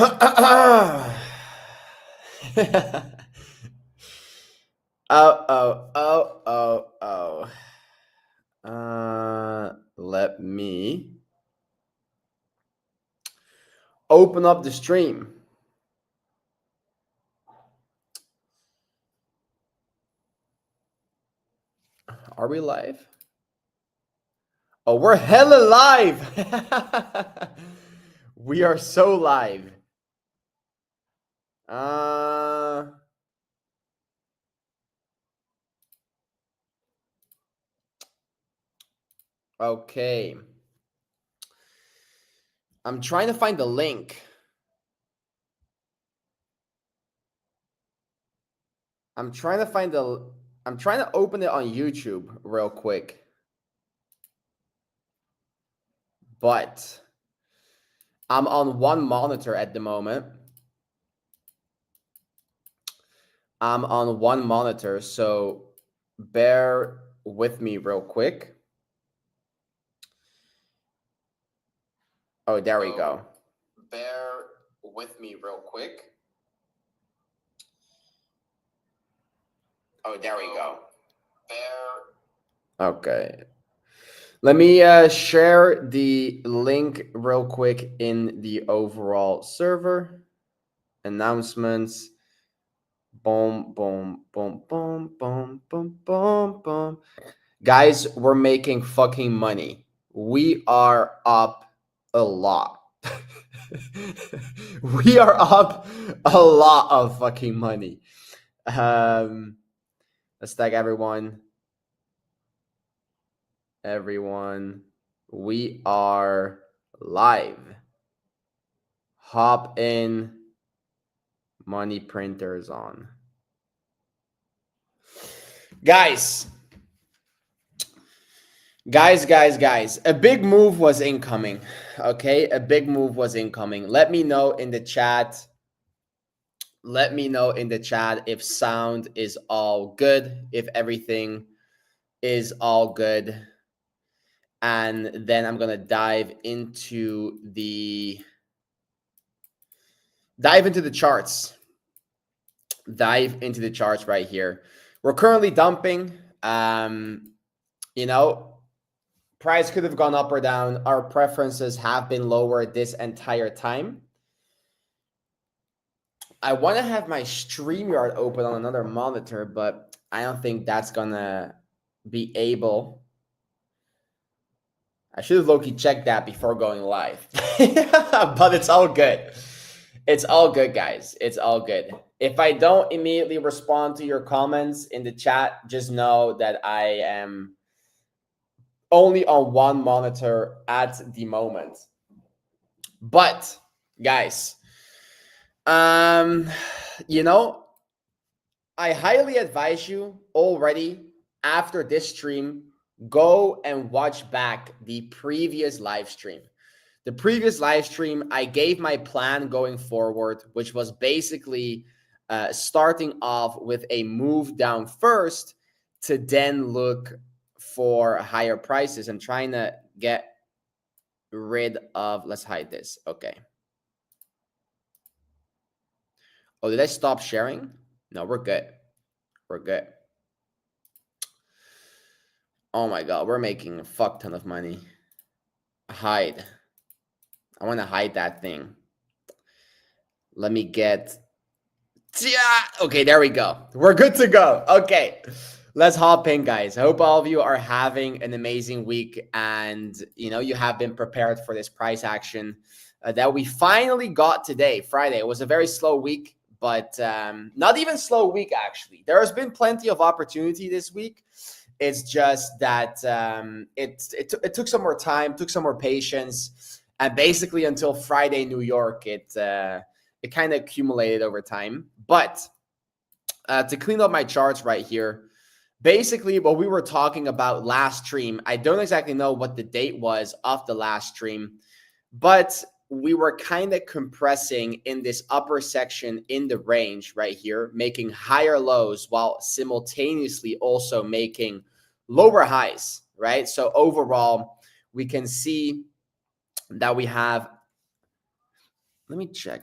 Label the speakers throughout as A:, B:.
A: Let me open up the stream. Are we live? Oh, we're hella live. We are so live. Okay. I'm trying to find the link. I'm trying to open it on YouTube real quick. But I'm on one monitor at the moment. I'm on one monitor, so bear with me real quick. Oh, there we go. Bear with me real quick. Oh, there we go. Okay. Let me share the link real quick in the overall server. Announcements. Boom, boom, boom, boom, boom, boom, boom, boom. Guys, we're making fucking money. We are up a lot. We are up a lot of fucking money. Let's tag everyone. Everyone, we are live. Hop in. Money printers on. Guys, a big move was incoming. Okay, a big move was incoming. Let me know in the chat. Let me know in the chat if sound is all good, if everything is all good. And then I'm going to dive into the charts. Dive into the charts right here. We're currently dumping. You know, price could have gone up or down. Our preferences have been lower this entire time. I want to have my StreamYard open on another monitor, but I don't think that's gonna be able. I should have low-key checked that before going live. But it's all good. It's all good, guys. It's all good. If I don't immediately respond to your comments in the chat, just know that I am only on one monitor at the moment. But guys, you know, I highly advise you already after this stream, go and watch back the previous live stream. The previous live stream, I gave my plan going forward, which was basically starting off with a move down first to then look for higher prices and trying to get rid of, let's hide this. Okay. Oh, did I stop sharing? No, we're good. We're good. Oh my God, we're making a fuck ton of money. Hide. I want to hide that thing. Let me get, yeah. Okay, there we go. We're good to go. Okay, let's hop in, guys. I hope all of you are having an amazing week and you have been prepared for this price action that we finally got today, Friday. It was a very slow week, but not even slow week, actually. There has been plenty of opportunity this week. It's just that it took some more time, took some more patience, and basically until Friday, New York, it kind of accumulated over time. But to clean up my charts right here, basically what we were talking about last stream, I don't exactly know what the date was of the last stream, but we were kind of compressing in this upper section in the range right here, making higher lows while simultaneously also making lower highs, right? So overall, we can see that we have, let me check.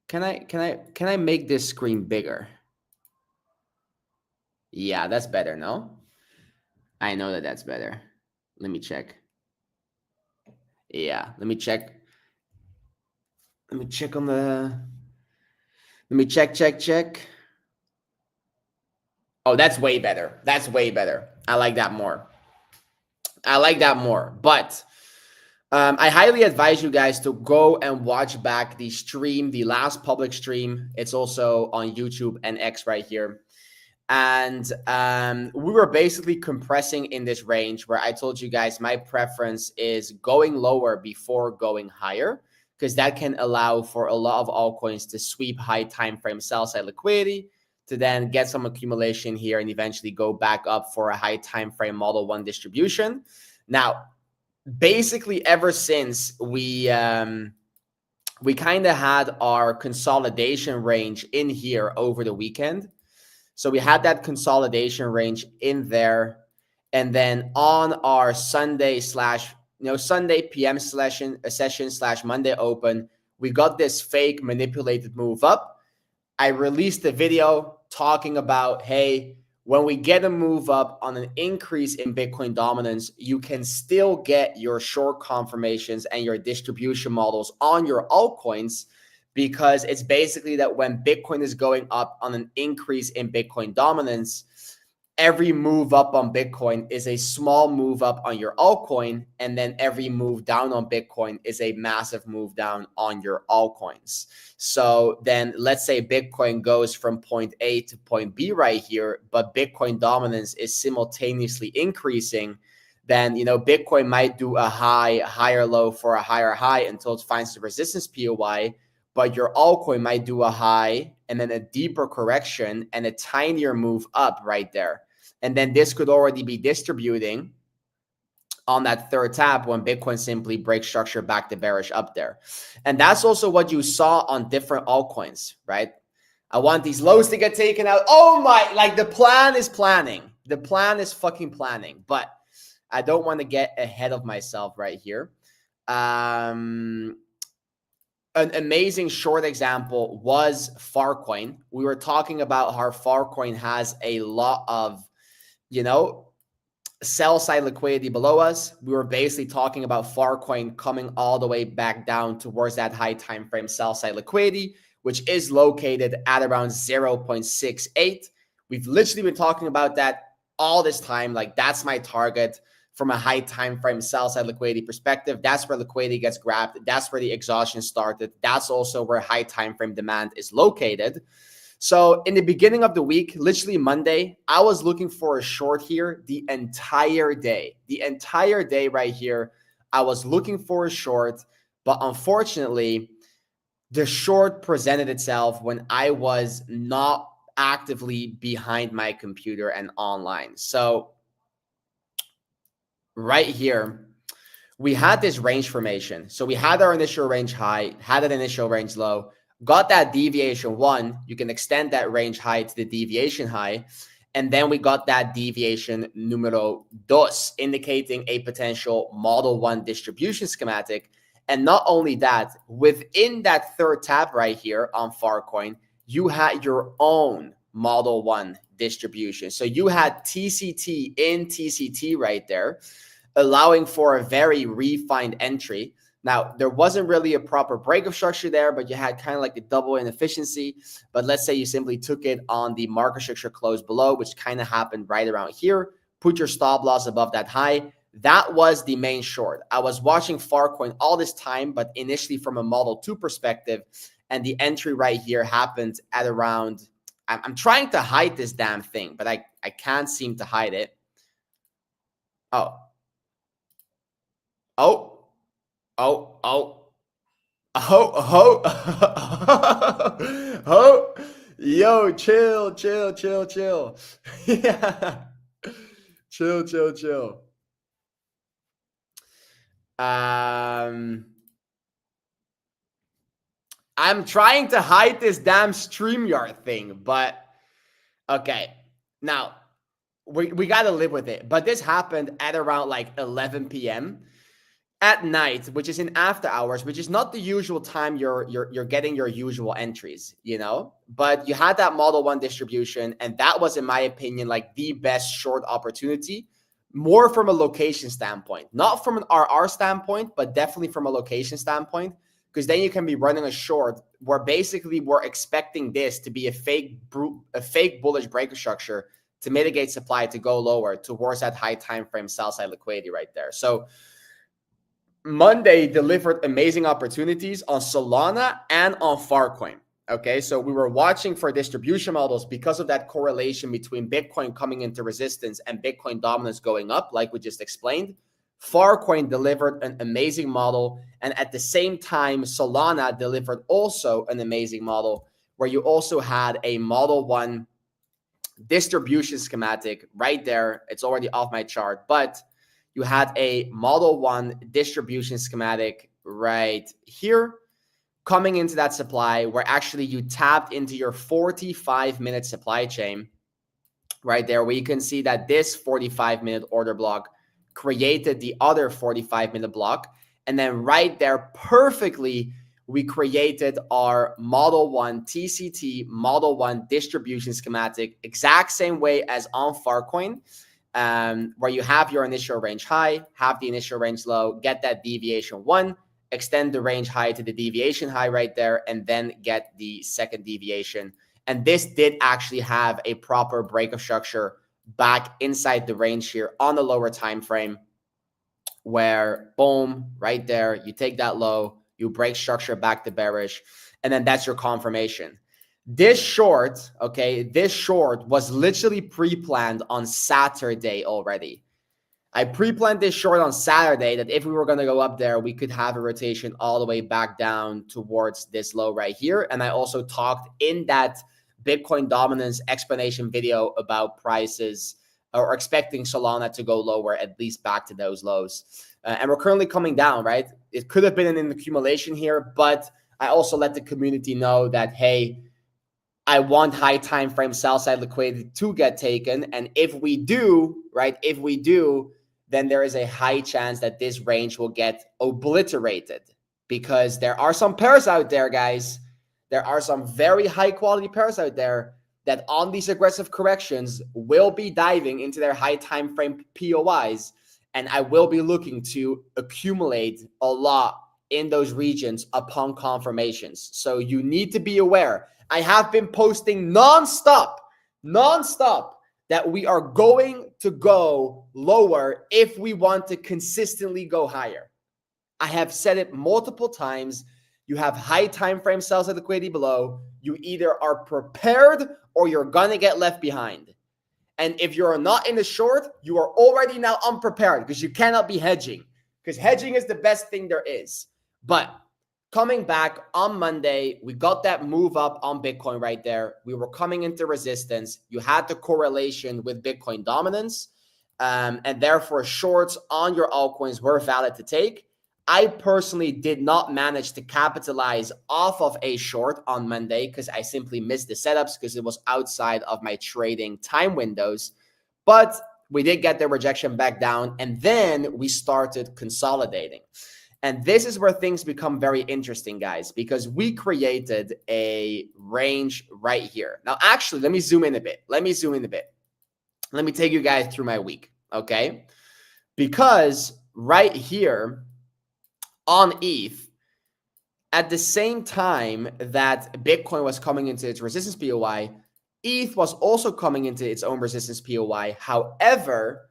A: Can I make this screen bigger? Yeah, that's better, no? I know that that's better. Let me check. Yeah, let me check. Let me check on the. Let me check. Oh, that's way better. That's way better. I like that more. But I highly advise you guys to go and watch back the stream, the last public stream. It's also on YouTube and X right here. And we were basically compressing in this range where I told you guys my preference is going lower before going higher, because that can allow for a lot of altcoins to sweep high time frame sell side liquidity to then get some accumulation here and eventually go back up for a high time frame model 1 distribution. Now, basically ever since we kind of had our consolidation range in here over the weekend. So we had that consolidation range in there. And then on our Sunday PM session / Monday open, we got this fake manipulated move up. I released a video talking about, hey, when we get a move up on an increase in Bitcoin dominance, you can still get your short confirmations and your distribution models on your altcoins, because it's basically that when Bitcoin is going up on an increase in Bitcoin dominance, every move up on Bitcoin is a small move up on your altcoin, and then every move down on Bitcoin is a massive move down on your altcoins. So then let's say Bitcoin goes from point A to point B right here, but Bitcoin dominance is simultaneously increasing. Then, Bitcoin might do a higher low for a higher high until it finds the resistance POI, but your altcoin might do a high and then a deeper correction and a tinier move up right there. And then this could already be distributing on that third tap when Bitcoin simply breaks structure back to bearish up there. And that's also what you saw on different altcoins, right? I want these lows to get taken out. Oh my, like the plan is planning. The plan is fucking planning, but I don't want to get ahead of myself right here. An amazing short example was Farcoin. We were talking about how Farcoin has a lot of, sell side liquidity below us. We were basically talking about Farcoin coming all the way back down towards that high time frame sell side liquidity, which is located at around 0.68. We've literally been talking about that all this time. Like, that's my target from a high time frame sell side liquidity perspective. That's where liquidity gets grabbed. That's where the exhaustion started. That's also where high time frame demand is located. So in the beginning of the week, literally Monday, I was looking for a short here the entire day. The entire day right here, I was looking for a short, but unfortunately, the short presented itself when I was not actively behind my computer and online. So right here, we had this range formation. So we had our initial range high, had an initial range low, got that deviation 1. You can extend that range high to the deviation high. And then we got that deviation numero dos, indicating a potential model 1 distribution schematic. And not only that, within that third tab right here on Farcoin, you had your own model 1 distribution. So you had TCT in TCT right there, allowing for a very refined entry. Now, there wasn't really a proper breakup structure there, but you had kind of like the double inefficiency. But let's say you simply took it on the market structure close below, which kind of happened right around here. Put your stop loss above that high. That was the main short. I was watching Farcoin all this time, but initially from a Model 2 perspective. And the entry right here happened at around, I'm trying to hide this damn thing, but I can't seem to hide it. Oh, yo, chill. Yeah. Chill. I'm trying to hide this damn StreamYard thing, but okay. Now, we got to live with it. But this happened at around like 11 p.m. at night, which is in after hours, which is not the usual time you're getting your usual entries, you know. But you had that Model 1 distribution, and that was, in my opinion, like the best short opportunity, more from a location standpoint, not from an RR standpoint, but definitely from a location standpoint, because then you can be running a short where basically we're expecting this to be a fake bullish breaker structure to mitigate supply to go lower towards that high time frame sell side liquidity right there. So Monday delivered amazing opportunities on Solana and on Farcoin. Okay, so we were watching for distribution models because of that correlation between Bitcoin coming into resistance and Bitcoin dominance going up, like we just explained. Farcoin delivered an amazing model, and at the same time, Solana delivered also an amazing model where you also had a Model 1 distribution schematic right there. It's already off my chart, but you had a Model 1 distribution schematic right here coming into that supply where actually you tapped into your 45-minute supply chain right there, where you can see that this 45-minute order block created the other 45-minute block. And then right there, perfectly, we created our Model 1 TCT, Model 1 distribution schematic, exact same way as on Farcoin. Where you have your initial range high, have the initial range low, get that deviation 1, extend the range high to the deviation high right there, and then get the second deviation. And this did actually have a proper breakup structure back inside the range here on the lower time frame, where boom, right there, you take that low, you break structure back to bearish, and then that's your confirmation. This short, okay, this short was literally pre-planned on Saturday already. I pre-planned this short on Saturday that if we were going to go up there, we could have a rotation all the way back down towards this low right here. And I also talked in that Bitcoin dominance explanation video about prices or expecting Solana to go lower, at least back to those lows. And we're currently coming down, right? It could have been an accumulation here, but I also let the community know that, hey, I want high time frame sell side liquidity to get taken. And if we do, right, if we do, then there is a high chance that this range will get obliterated, because there are some pairs out there, guys. There are some very high quality pairs out there that on these aggressive corrections will be diving into their high time frame POIs. And I will be looking to accumulate a lot in those regions upon confirmations. So you need to be aware. I have been posting nonstop that we are going to go lower if we want to consistently go higher. I have said it multiple times. You have high time frame sell-side liquidity below. You either are prepared or you're going to get left behind. And if you're not in the short, you are already now unprepared because you cannot be hedging, because hedging is the best thing there is. But coming back on Monday, we got that move up on Bitcoin right there. We were coming into resistance. You had the correlation with Bitcoin dominance, and therefore shorts on your altcoins were valid to take. I personally did not manage to capitalize off of a short on Monday because I simply missed the setups because it was outside of my trading time windows. But we did get the rejection back down, and then we started consolidating. And this is where things become very interesting, guys, because we created a range right here. Now, actually, let me zoom in a bit. Let me take you guys through my week, okay? Because right here on ETH, at the same time that Bitcoin was coming into its resistance POI, ETH was also coming into its own resistance POI. However,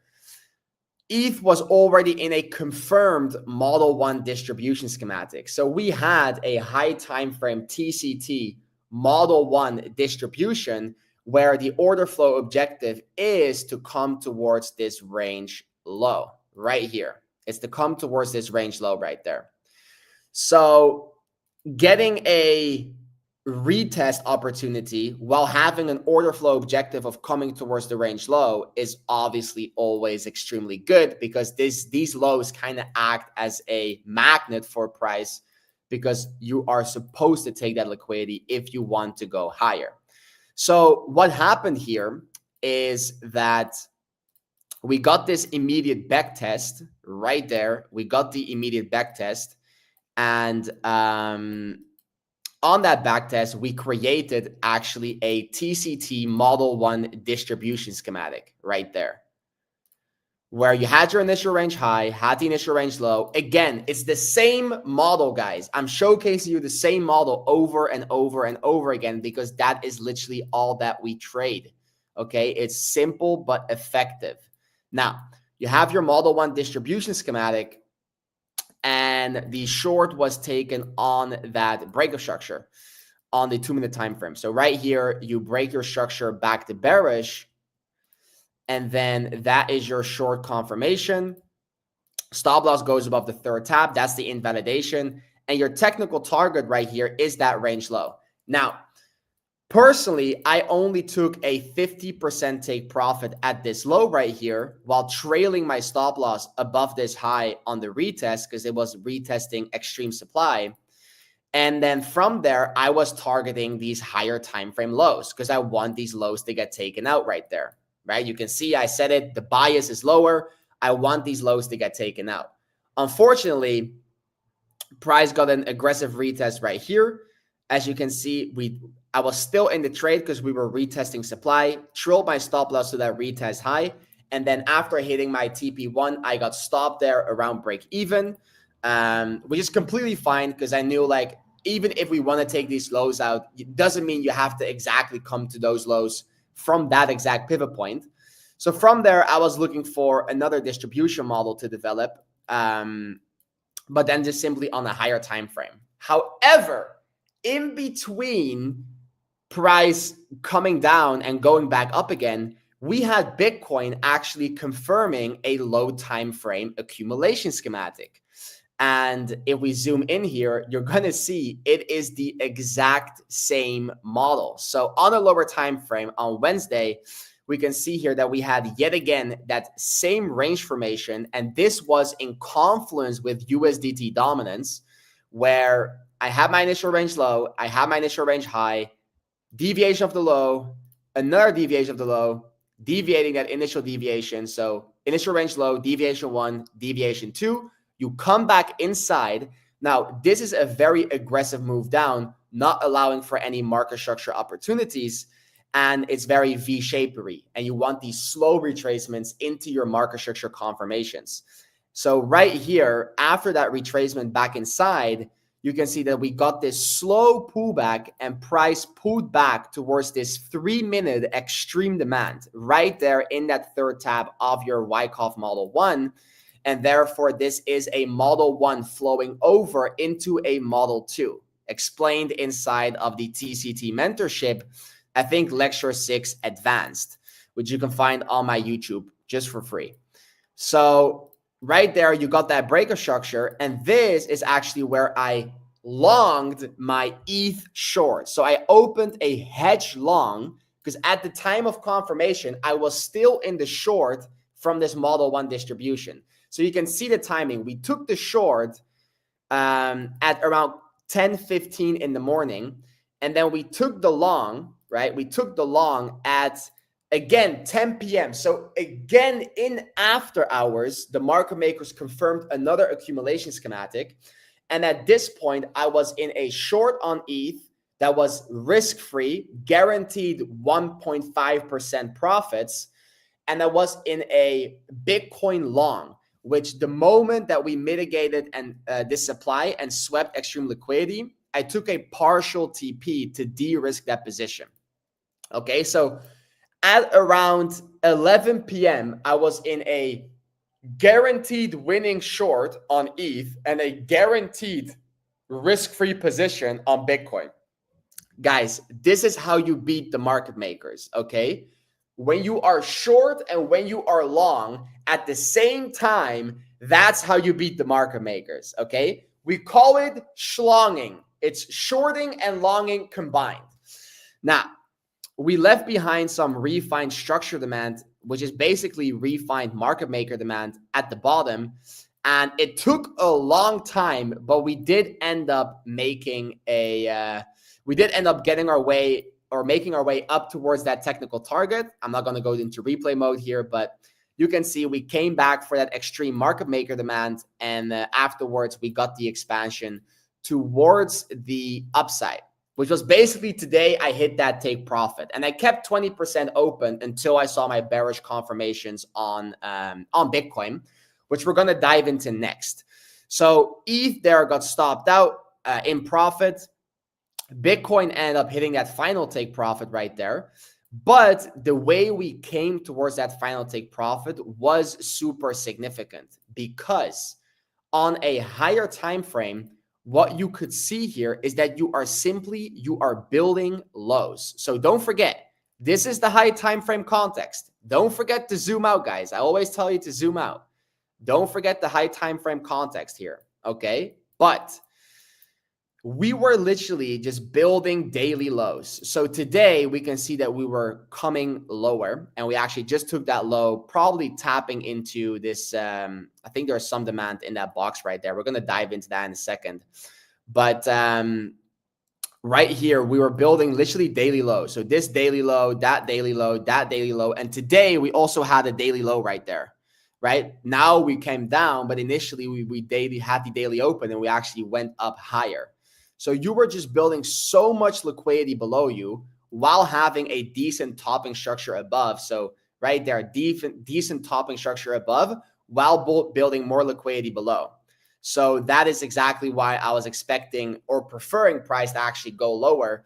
A: ETH was already in a confirmed Model 1 distribution schematic. So we had a high time frame TCT Model 1 distribution where the order flow objective is to come towards this range low right here. It's to come towards this range low right there. So getting a retest opportunity while having an order flow objective of coming towards the range low is obviously always extremely good, because these lows kind of act as a magnet for price, because you are supposed to take that liquidity if you want to go higher. So what happened here is that we got this immediate back test right there. We got the immediate back test. And on that back test, we created actually a TCT Model 1 distribution schematic right there, where you had your initial range high, had the initial range low. Again, it's the same model, guys. I'm showcasing you the same model over and over and over again because that is literally all that we trade. Okay, it's simple but effective. Now, you have your Model 1 distribution schematic, and the short was taken on that breakup structure on the 2-minute time frame. So right here, you break your structure back to bearish, and then that is your short confirmation. Stop loss goes above the third tab. That's the invalidation. And your technical target right here is that range low. Now, personally, I only took a 50% take profit at this low right here while trailing my stop loss above this high on the retest because it was retesting extreme supply. And then from there, I was targeting these higher time frame lows because I want these lows to get taken out right there. Right? You can see I said it, the bias is lower. I want these lows to get taken out. Unfortunately, price got an aggressive retest right here. As you can see, I was still in the trade because we were retesting supply, trailed my stop loss to that retest high. And then after hitting my TP1, I got stopped there around break even, which is completely fine because I knew like, even if we want to take these lows out, it doesn't mean you have to exactly come to those lows from that exact pivot point. So from there, I was looking for another distribution model to develop, but then just simply on a higher time frame. However, in between price coming down and going back up again, we had Bitcoin actually confirming a low time frame accumulation schematic. And if we zoom in here, you're going to see it is the exact same model. So on a lower time frame on Wednesday, we can see here that we had yet again that same range formation. And this was in confluence with USDT dominance, where I have my initial range low, I have my initial range high, deviation of the low, another deviation of the low, deviating that initial deviation. So initial range low, deviation 1, deviation 2. You come back inside. Now, this is a very aggressive move down, not allowing for any market structure opportunities. And it's very V-shapery. And you want these slow retracements into your market structure confirmations. So right here, after that retracement back inside, you can see that we got this slow pullback and price pulled back towards this 3-minute extreme demand right there in that third tab of your Wyckoff Model 1. And therefore, this is a Model 1 flowing over into a Model 2, explained inside of the TCT Mentorship, I think Lecture 6 Advanced, which you can find on my YouTube just for free. So right there, you got that breaker structure. And this is actually where I longed my ETH short. So I opened a hedge long because at the time of confirmation, I was still in the short from this Model 1 distribution. So you can see the timing. We took the short at around 10:15 in the morning. And then we took the long, right? We took the long at, again, 10 p.m. So again, in after hours, the market makers confirmed another accumulation schematic. And at this point, I was in a short on ETH that was risk-free, guaranteed 1.5% profits. And I was in a Bitcoin long, which the moment that we mitigated and this supply and swept extreme liquidity, I took a partial TP to de-risk that position. Okay, so at around 11 p.m., I was in a guaranteed winning short on ETH and a guaranteed risk-free position on Bitcoin. Guys, this is how you beat the market makers, okay? When you are short and when you are long at the same time, that's how you beat the market makers, okay? We call it schlonging. It's shorting and longing combined. Now, we left behind some refined structure demand, which is basically refined market maker demand at the bottom. And it took a long time, but we did end up making getting our way or making our way up towards that technical target. I'm not going to go into replay mode here, but you can see we came back for that extreme market maker demand, and afterwards we got the expansion towards the upside, which was basically today I hit that take profit, and I kept 20% open until I saw my bearish confirmations on Bitcoin, which we're going to dive into next. So ETH there got stopped out in profit. Bitcoin ended up hitting that final take profit right there. But the way we came towards that final take profit was super significant, because on a higher time frame, what you could see here is that you are building lows. So don't forget, this is the high time frame context. Don't forget to zoom out, guys. I always tell you to zoom out. Don't forget the high time frame context here, okay? But we were literally just building daily lows. So today we can see that we were coming lower, and we actually just took that low, probably tapping into this. I think there's some demand in that box right there. We're going to dive into that in a second. But right here, we were building literally daily lows. So this daily low, that daily low, that daily low. And today we also had a daily low right there. Right now we came down, but initially we had the daily open, and we actually went up higher. So you were just building so much liquidity below you while having a decent topping structure above. So right there, decent topping structure above while building more liquidity below. So that is exactly why I was expecting or preferring price to actually go lower.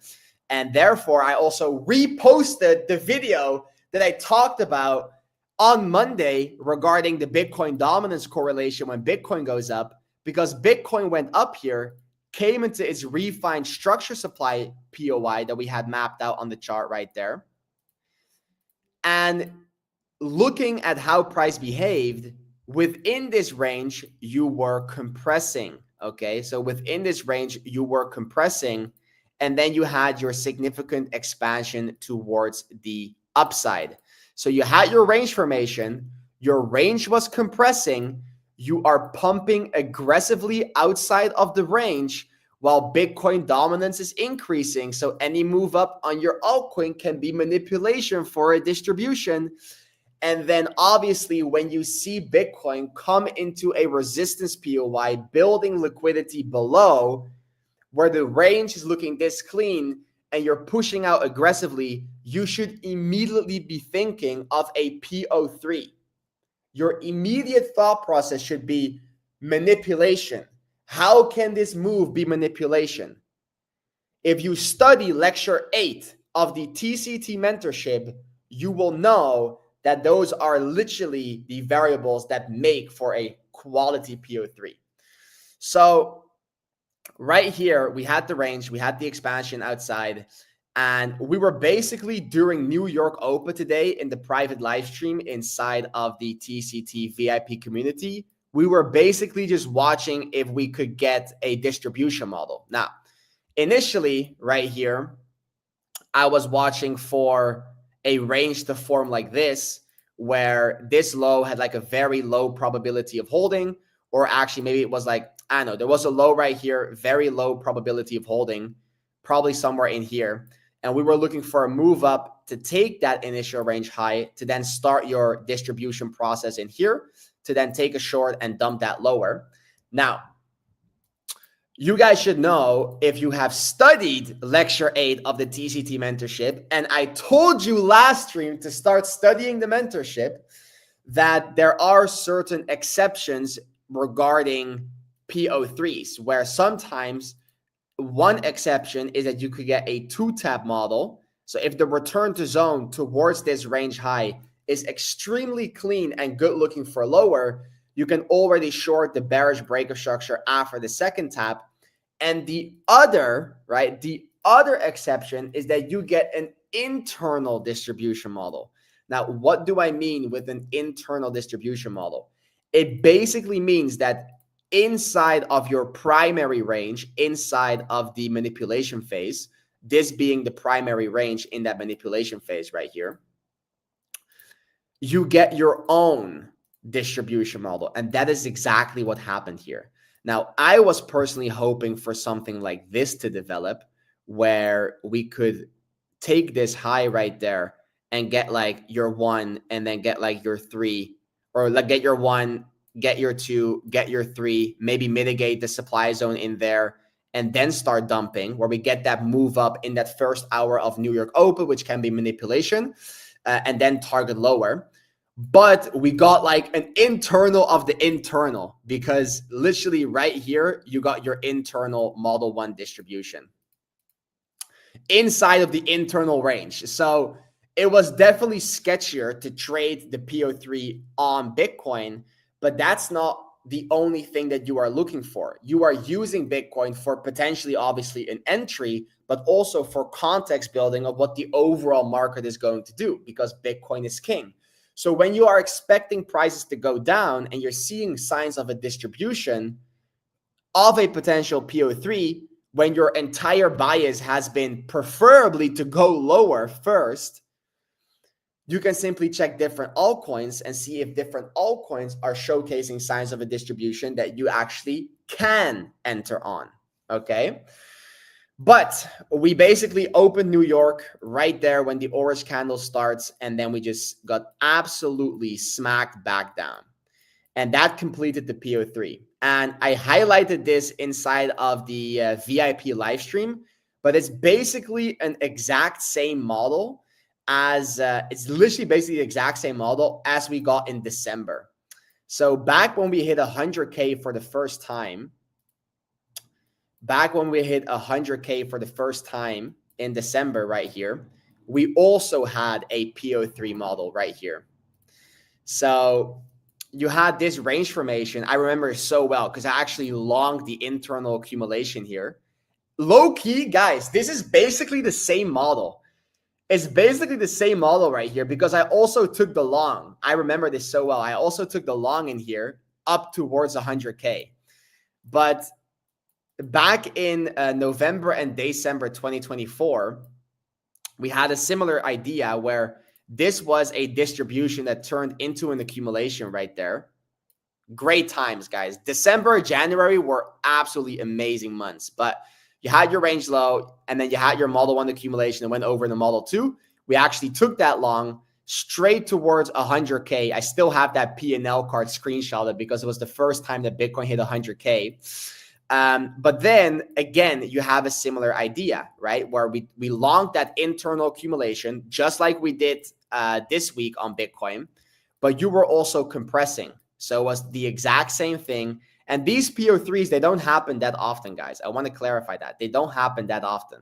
A: And therefore, I also reposted the video that I talked about on Monday regarding the Bitcoin dominance correlation when Bitcoin goes up, because Bitcoin went up here, came into its refined structure supply POI that we had mapped out on the chart right there. And looking at how price behaved, within this range, you were compressing, okay? So within this range, you were compressing, and then you had your significant expansion towards the upside. So you had your range formation, your range was compressing, you are pumping aggressively outside of the range while Bitcoin dominance is increasing. So any move up on your altcoin can be manipulation for a distribution. And then obviously when you see Bitcoin come into a resistance POI, building liquidity below where the range is looking this clean and you're pushing out aggressively, you should immediately be thinking of a PO3. Your immediate thought process should be manipulation. How can this move be manipulation? If you study lecture 8 of the TCT mentorship, you will know that those are literally the variables that make for a quality PO3. So right here, we had the range, we had the expansion outside, and we were basically during New York Open today in the private live stream inside of the TCT VIP community. We were basically just watching if we could get a distribution model. Now, initially right here, I was watching for a range to form like this, where this low had like a very low probability of holding, or actually maybe it was like, I don't know, there was a low right here, very low probability of holding, probably somewhere in here. And we were looking for a move up to take that initial range high to then start your distribution process in here, to then take a short and dump that lower. Now, you guys should know, if you have studied lecture 8 of the TCT mentorship, and I told you last stream to start studying the mentorship, that there are certain exceptions regarding PO3s, where sometimes one exception is that you could get a 2-tap model. So if the return to zone towards this range high is extremely clean and good looking for lower, you can already short the bearish breaker structure after the second tap. And the other, right, the other exception is that you get an internal distribution model. Now, what do I mean with an internal distribution model? It basically means that inside of your primary range, inside of the manipulation phase, this being the primary range in that manipulation phase right here, you get your own distribution model. And that is exactly what happened here. Now, I was personally hoping for something like this to develop, where we could take this high right there and get like your 1 and then get like your 3 or like get your 1, get your 2, get your 3, maybe mitigate the supply zone in there, and then start dumping, where we get that move up in that first hour of New York Open, which can be manipulation, and then target lower. But we got like an internal of the internal, because literally right here, you got your internal Model 1 distribution inside of the internal range. So it was definitely sketchier to trade the PO3 on Bitcoin, but that's not the only thing that you are looking for. You are using Bitcoin for potentially, obviously, an entry, but also for context building of what the overall market is going to do, because Bitcoin is king. So when you are expecting prices to go down and you're seeing signs of a distribution of a potential PO3, when your entire bias has been preferably to go lower first, you can simply check different altcoins and see if different altcoins are showcasing signs of a distribution that you actually can enter on. Okay. But we basically opened New York right there when the orange candle starts, and then we just got absolutely smacked back down. And that completed the PO3. And I highlighted this inside of the VIP live stream, but it's basically an exact same model as it's literally basically the exact same model as we got in December. So back when we hit 100K for the first time, in December right here, we also had a PO3 model right here. So you had this range formation. I remember so well because I actually longed the internal accumulation here. Low key, guys, this is basically the same model. It's basically the same model right here, because I also took the long. I remember this so well. I also took the long in here up towards 100K. But back in November and December 2024, we had a similar idea where this was a distribution that turned into an accumulation right there. Great times, guys. December, January were absolutely amazing months, but you had your range low, and then you had your Model 1 accumulation and went over in the Model 2. We actually took that long straight towards 100K. I still have that P&L card screenshotted because it was the first time that Bitcoin hit 100K. But then again, you have a similar idea, right? Where we longed that internal accumulation, just like we did this week on Bitcoin, but you were also compressing. So it was the exact same thing. And these PO3s, they don't happen that often, guys. I want to clarify that. They don't happen that often.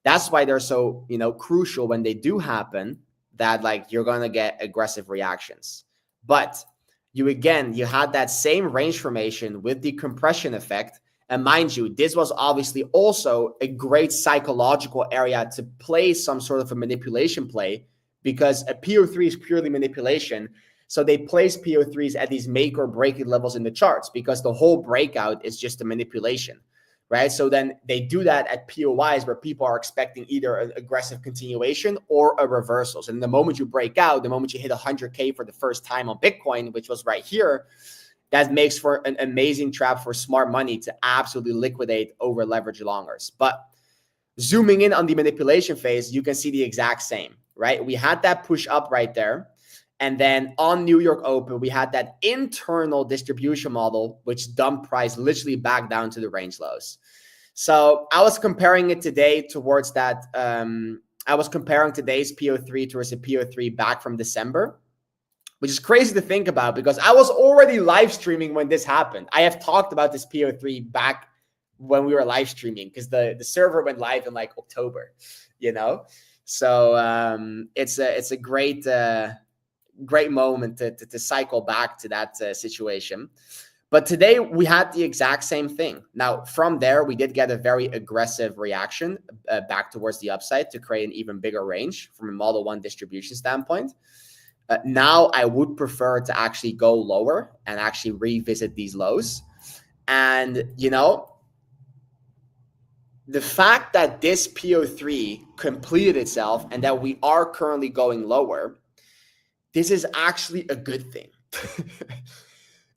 A: That's why they're so, crucial when they do happen, that like you're going to get aggressive reactions. But you had that same range formation with the compression effect. And mind you, this was obviously also a great psychological area to play some sort of a manipulation play, because a PO3 is purely manipulation. So they place PO3s at these make or break levels in the charts, because the whole breakout is just a manipulation, right? So then they do that at POIs where people are expecting either an aggressive continuation or a reversal. So the moment you break out, the moment you hit 100K for the first time on Bitcoin, which was right here, that makes for an amazing trap for smart money to absolutely liquidate over leverage longers. But zooming in on the manipulation phase, you can see the exact same, right? We had that push up right there. And then on New York Open, we had that internal distribution model, which dumped price literally back down to the range lows. So I was comparing it today towards that. I was comparing today's PO3 towards the PO3 back from December, which is crazy to think about because I was already live streaming when this happened. I have talked about this PO3 back when we were live streaming because the server went live in like October, So it's a great moment to cycle back to that situation. But today we had the exact same thing. Now, from there, we did get a very aggressive reaction back towards the upside to create an even bigger range from a Model 1 distribution standpoint. Now, I would prefer to actually go lower and actually revisit these lows. And, the fact that this PO3 completed itself and that we are currently going lower, this is actually a good thing.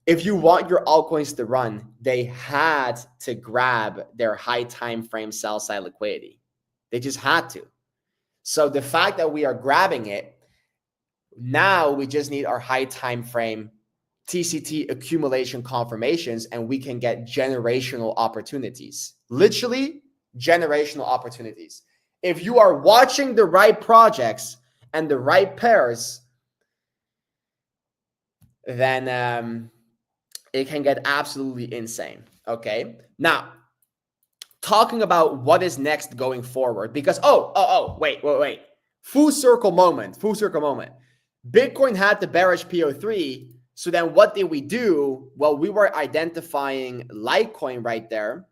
A: If you want your altcoins to run, they had to grab their high time frame sell side liquidity. They just had to. So the fact that we are grabbing it, now we just need our high time frame TCT accumulation confirmations, and we can get generational opportunities. Literally generational opportunities. If you are watching the right projects and the right pairs, then it can get absolutely insane. Okay. Now, talking about what is next going forward, because wait. Full circle moment. Bitcoin had the bearish PO3. So then what did we do? Well, we were identifying Litecoin right there.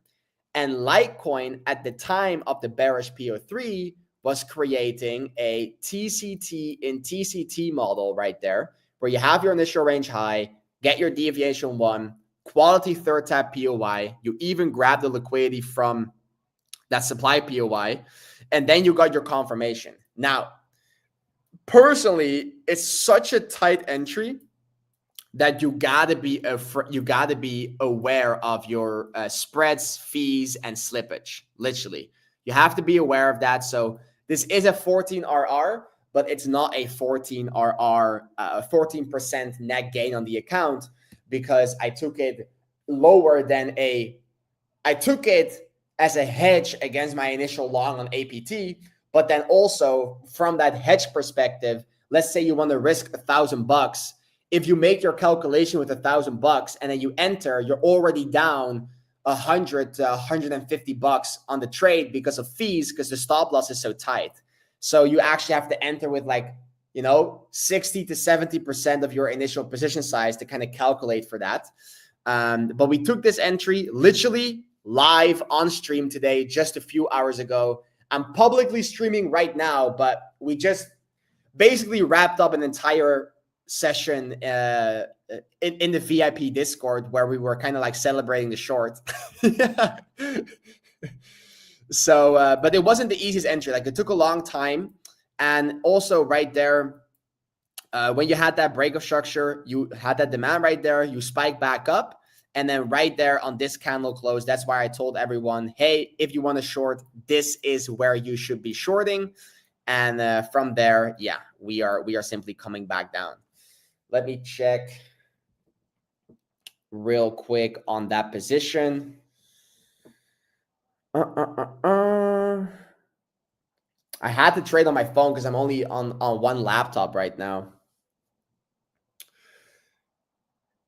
A: And Litecoin at the time of the bearish PO3 was creating a TCT in TCT model right there, where you have your initial range high, get your deviation 1, quality third tap POY. You even grab the liquidity from that supply POY, and then you got your confirmation. Now, personally, it's such a tight entry that you gotta be aware of your spreads, fees, and slippage. Literally, you have to be aware of that. So this is a 14 RR, but it's not a 14 RR, 14% net gain on the account, because I took it lower than I took it as a hedge against my initial long on APT. But then also from that hedge perspective, let's say you want to risk $1,000. If you make your calculation with $1,000 and then you enter, you're already down $100 to $150 on the trade because of fees, because the stop loss is so tight. So you actually have to enter with 60 to 70% of your initial position size to kind of calculate for that. But we took this entry literally live on stream today, just a few hours ago. I'm publicly streaming right now, but we just basically wrapped up an entire session in the VIP Discord where we were kind of celebrating the short. So, but it wasn't the easiest entry. It took a long time. And also right there, when you had that break of structure, you had that demand right there, you spike back up. And then right there on this candle close, that's why I told everyone, hey, if you want to short, this is where you should be shorting. And from there, yeah, we are simply coming back down. Let me check real quick on that position. I had to trade on my phone because I'm only on one laptop right now.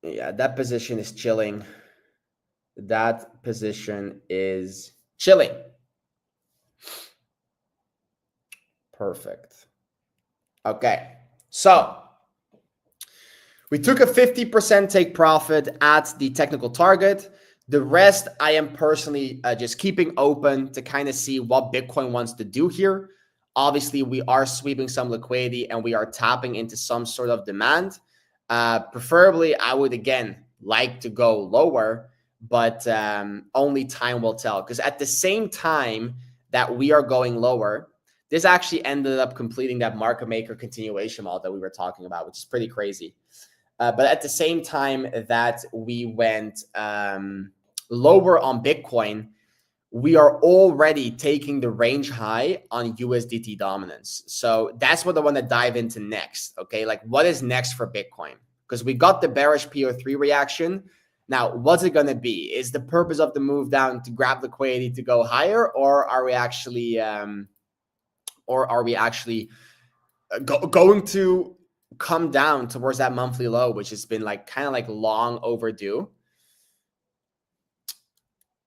A: Yeah, that position is chilling. That position is chilling. Perfect. Okay, so we took a 50% take profit at the technical target. The rest, I am personally just keeping open to kind of see what Bitcoin wants to do here. Obviously, we are sweeping some liquidity and we are tapping into some sort of demand. Preferably, I would, again, like to go lower, but only time will tell. Because at the same time that we are going lower, this actually ended up completing that market maker continuation model that we were talking about, which is pretty crazy. But at the same time that we went lower on Bitcoin, we are already taking the range high on USDT dominance. So that's what I want to dive into next. Okay, what is next for Bitcoin? Because we got the bearish PO3 reaction. Now, what's it going to be? Is the purpose of the move down to grab liquidity to go higher, or are we actually going to come down towards that monthly low, which has been kind of long overdue?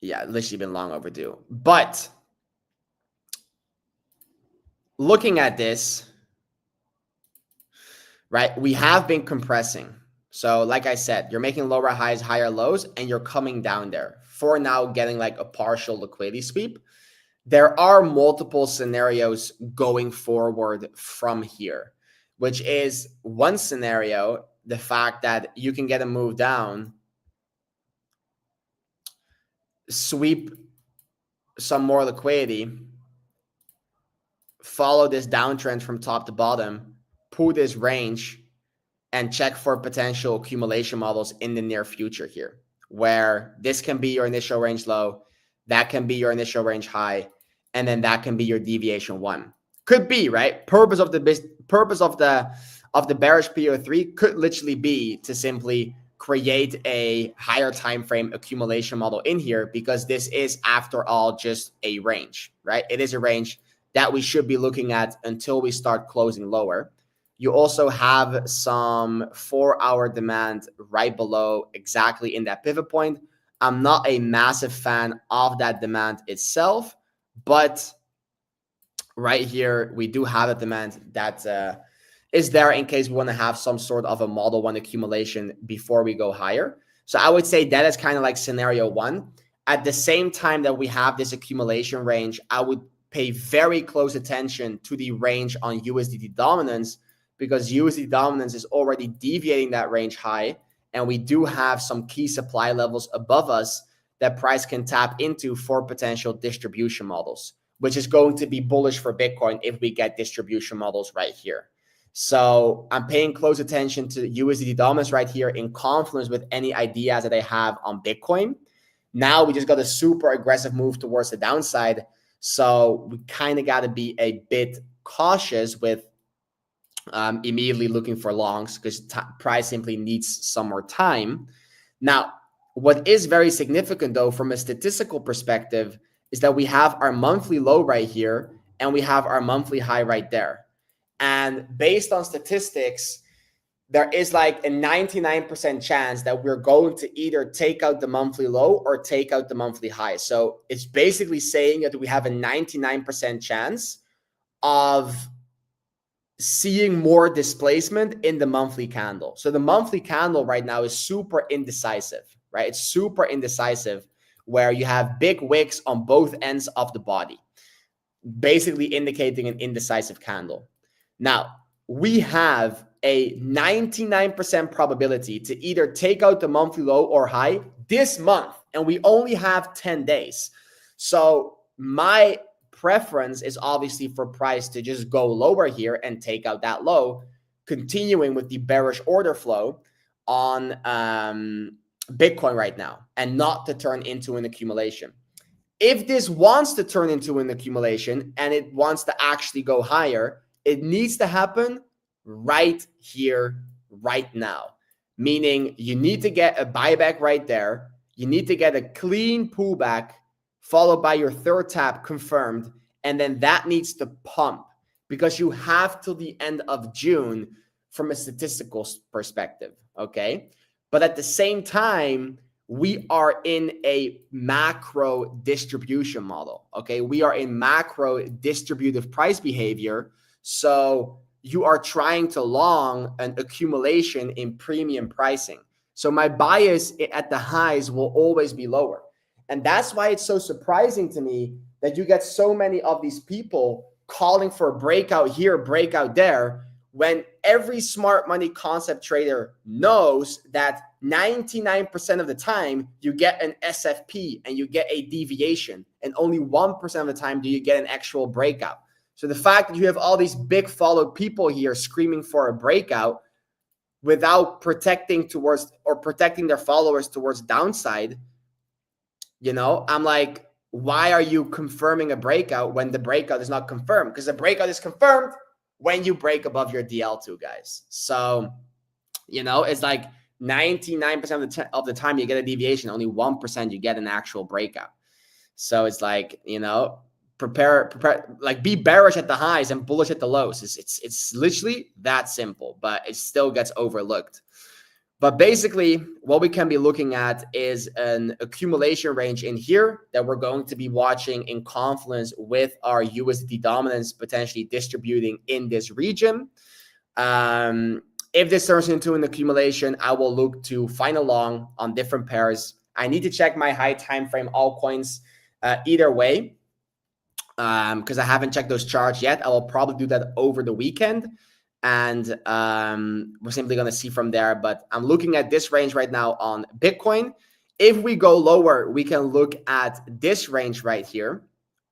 A: Yeah, literally been long overdue. But looking at this, right, we have been compressing. So like I said, you're making lower highs, higher lows, and you're coming down there for now, getting a partial liquidity sweep. There are multiple scenarios going forward from here, which is one scenario, the fact that you can get a move down, sweep some more liquidity, follow this downtrend from top to bottom, pull this range, and check for potential accumulation models in the near future here, where this can be your initial range low, that can be your initial range high, and then that can be your deviation 1. Could be, right? Purpose of the bearish PO3 could literally be to simply create a higher time frame accumulation model in here, because this is, after all, just a range, right? It is a range that we should be looking at until we start closing lower. You also have some 4-hour demand right below, exactly in that pivot point. I'm not a massive fan of that demand itself, but right here we do have a demand that is there in case we want to have some sort of a model one accumulation before we go higher. So I would say that is kind of like scenario one. At the same time that we have this accumulation range, I would pay very close attention to the range on USDT dominance, because USDT dominance is already deviating that range high, and we do have some key supply levels above us that price can tap into for potential distribution models, which is going to be bullish for Bitcoin if we get distribution models right here. So I'm paying close attention to USDT dominance right here in confluence with any ideas that I have on Bitcoin. Now we just got a super aggressive move towards the downside. So we kind of got to be a bit cautious with immediately looking for longs, because price simply needs some more time. Now, what is very significant though, from a statistical perspective, is that we have our monthly low right here and we have our monthly high right there. And based on statistics, there is like a 99% chance that we're going to either take out the monthly low or take out the monthly high. So it's basically saying that we have a 99% chance of seeing more displacement in the monthly candle. So the monthly candle right now is super indecisive, right? It's super indecisive, where you have big wicks on both ends of the body, basically indicating an indecisive candle. Now, we have a 99% probability to either take out the monthly low or high this month, and we only have 10 days. So my preference is obviously for price to just go lower here and take out that low, continuing with the bearish order flow on Bitcoin right now, and not to turn into an accumulation. If this wants to turn into an accumulation and it wants to actually go higher, it needs to happen right here, right now. Meaning you need to get a buyback right there. You need to get a clean pullback followed by your third tap confirmed. And then that needs to pump, because you have till the end of June from a statistical perspective. Okay. But at the same time, we are in a macro distribution model. Okay. We are in macro distributive price behavior. So you are trying to long an accumulation in premium pricing. So my bias at the highs will always be lower. And that's why it's so surprising to me that you get so many of these people calling for a breakout here, breakout there, when every smart money concept trader knows that 99% of the time you get an SFP and you get a deviation, and only 1% of the time do you get an actual breakout. So the fact that you have all these big followed people here screaming for a breakout without protecting towards, or protecting their followers towards downside, you know, I'm like, why are you confirming a breakout when the breakout is not confirmed? Because the breakout is confirmed when you break above your DL2, guys. So, you know, it's like 99% of the time you get a deviation, only 1% you get an actual breakout. So it's like, you know, prepare, like be bearish at the highs and bullish at the lows. It's literally that simple, but it still gets overlooked. But basically, what we can be looking at is an accumulation range in here that we're going to be watching in confluence with our USDT dominance potentially distributing in this region. If this turns into an accumulation, I will look to find a long on different pairs. I need to check my high time frame altcoins either way, because I haven't checked those charts yet. I will probably do that over the weekend. And we're simply going to see from there. But I'm looking at this range right now on Bitcoin. If we go lower, we can look at this range right here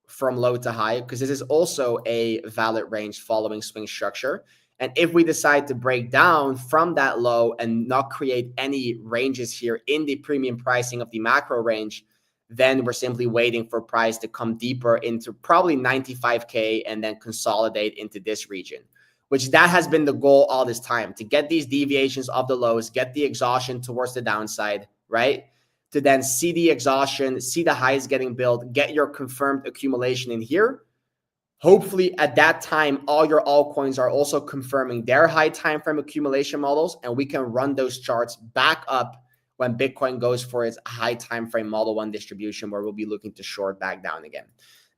A: from low to high, because this is also a valid range following swing structure. And if we decide to break down from that low and not create any ranges here in the premium pricing of the macro range, then we're simply waiting for price to come deeper into probably 95K and then consolidate into this region. which that has been the goal all this time, to get these deviations of the lows, get the exhaustion towards the downside, right? To then see the exhaustion, see the highs getting built, get your confirmed accumulation in here. Hopefully at that time, all your altcoins are also confirming their high time frame accumulation models, and we can run those charts back up when Bitcoin goes for its high time frame model 1 distribution, where we'll be looking to short back down again.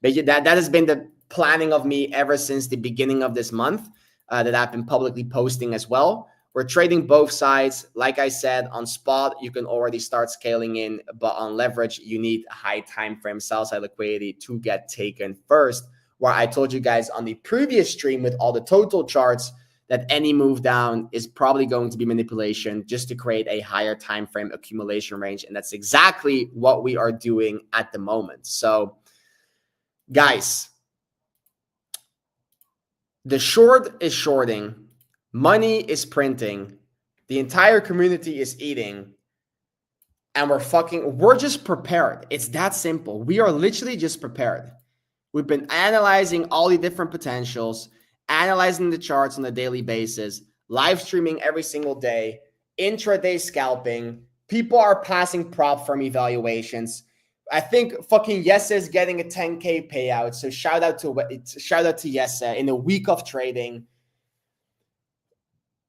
A: But that has been the planning of me ever since the beginning of this month, that I've been publicly posting as well. We're trading both sides. Like I said, on spot, you can already start scaling in, but on leverage, you need high time frame sell side liquidity to get taken first. Where I told you guys on the previous stream with all the total charts that any move down is probably going to be manipulation just to create a higher time frame accumulation range. And that's exactly what we are doing at the moment. So guys, the short is shorting, money is printing, the entire community is eating, and we're just prepared. It's that simple. We are literally just prepared. We've been analyzing all the different potentials, analyzing the charts on a daily basis, live streaming every single day, intraday scalping. People are passing prop firm evaluations. I think fucking Yessa is getting a 10K payout. So shout out to Yessa in a week of trading.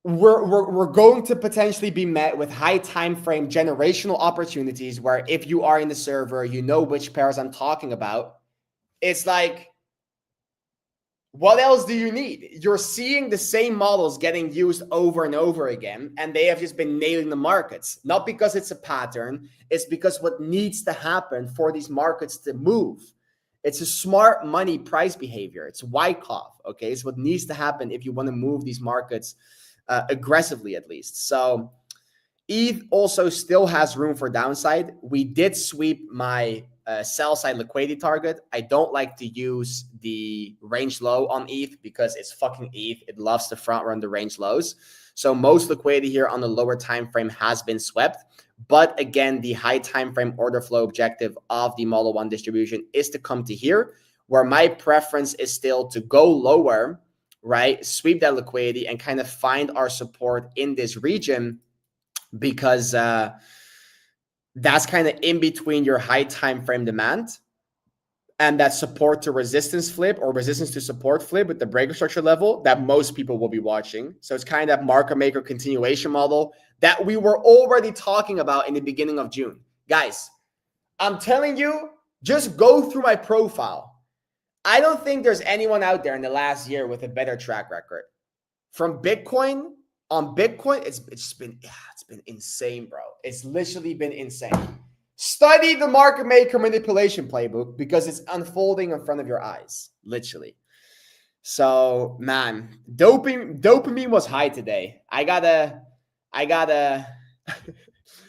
A: We're going to potentially be met with high time frame generational opportunities where if you are in the server, you know which pairs I'm talking about. It's like, what else do you need? You're seeing the same models getting used over and over again, and they have just been nailing the markets. Not because it's a pattern, it's because what needs to happen for these markets to move. It's a smart money price behavior. It's Wyckoff, okay? It's what needs to happen if you want to move these markets aggressively, at least. So ETH also still has room for downside. We did sweep my sell side liquidity target. I don't like to use the range low on ETH because it's fucking ETH. It loves to front run the range lows. So most liquidity here on the lower time frame has been swept. But again, the high time frame order flow objective of the Model 1 distribution is to come to here, where my preference is still to go lower, right? Sweep that liquidity and kind of find our support in this region, because that's kind of in between your high time frame demand and that support to resistance flip or resistance to support flip with the breaker structure level that most people will be watching. So it's kind of that market maker continuation model that we were already talking about in the beginning of June. Guys, I'm telling you, just go through my profile. I don't think there's anyone out there in the last year with a better track record. From Bitcoin, on Bitcoin, it's been insane, bro. It's literally been insane. Study the market maker manipulation playbook because it's unfolding in front of your eyes, literally. So, man, dopamine was high today. I gotta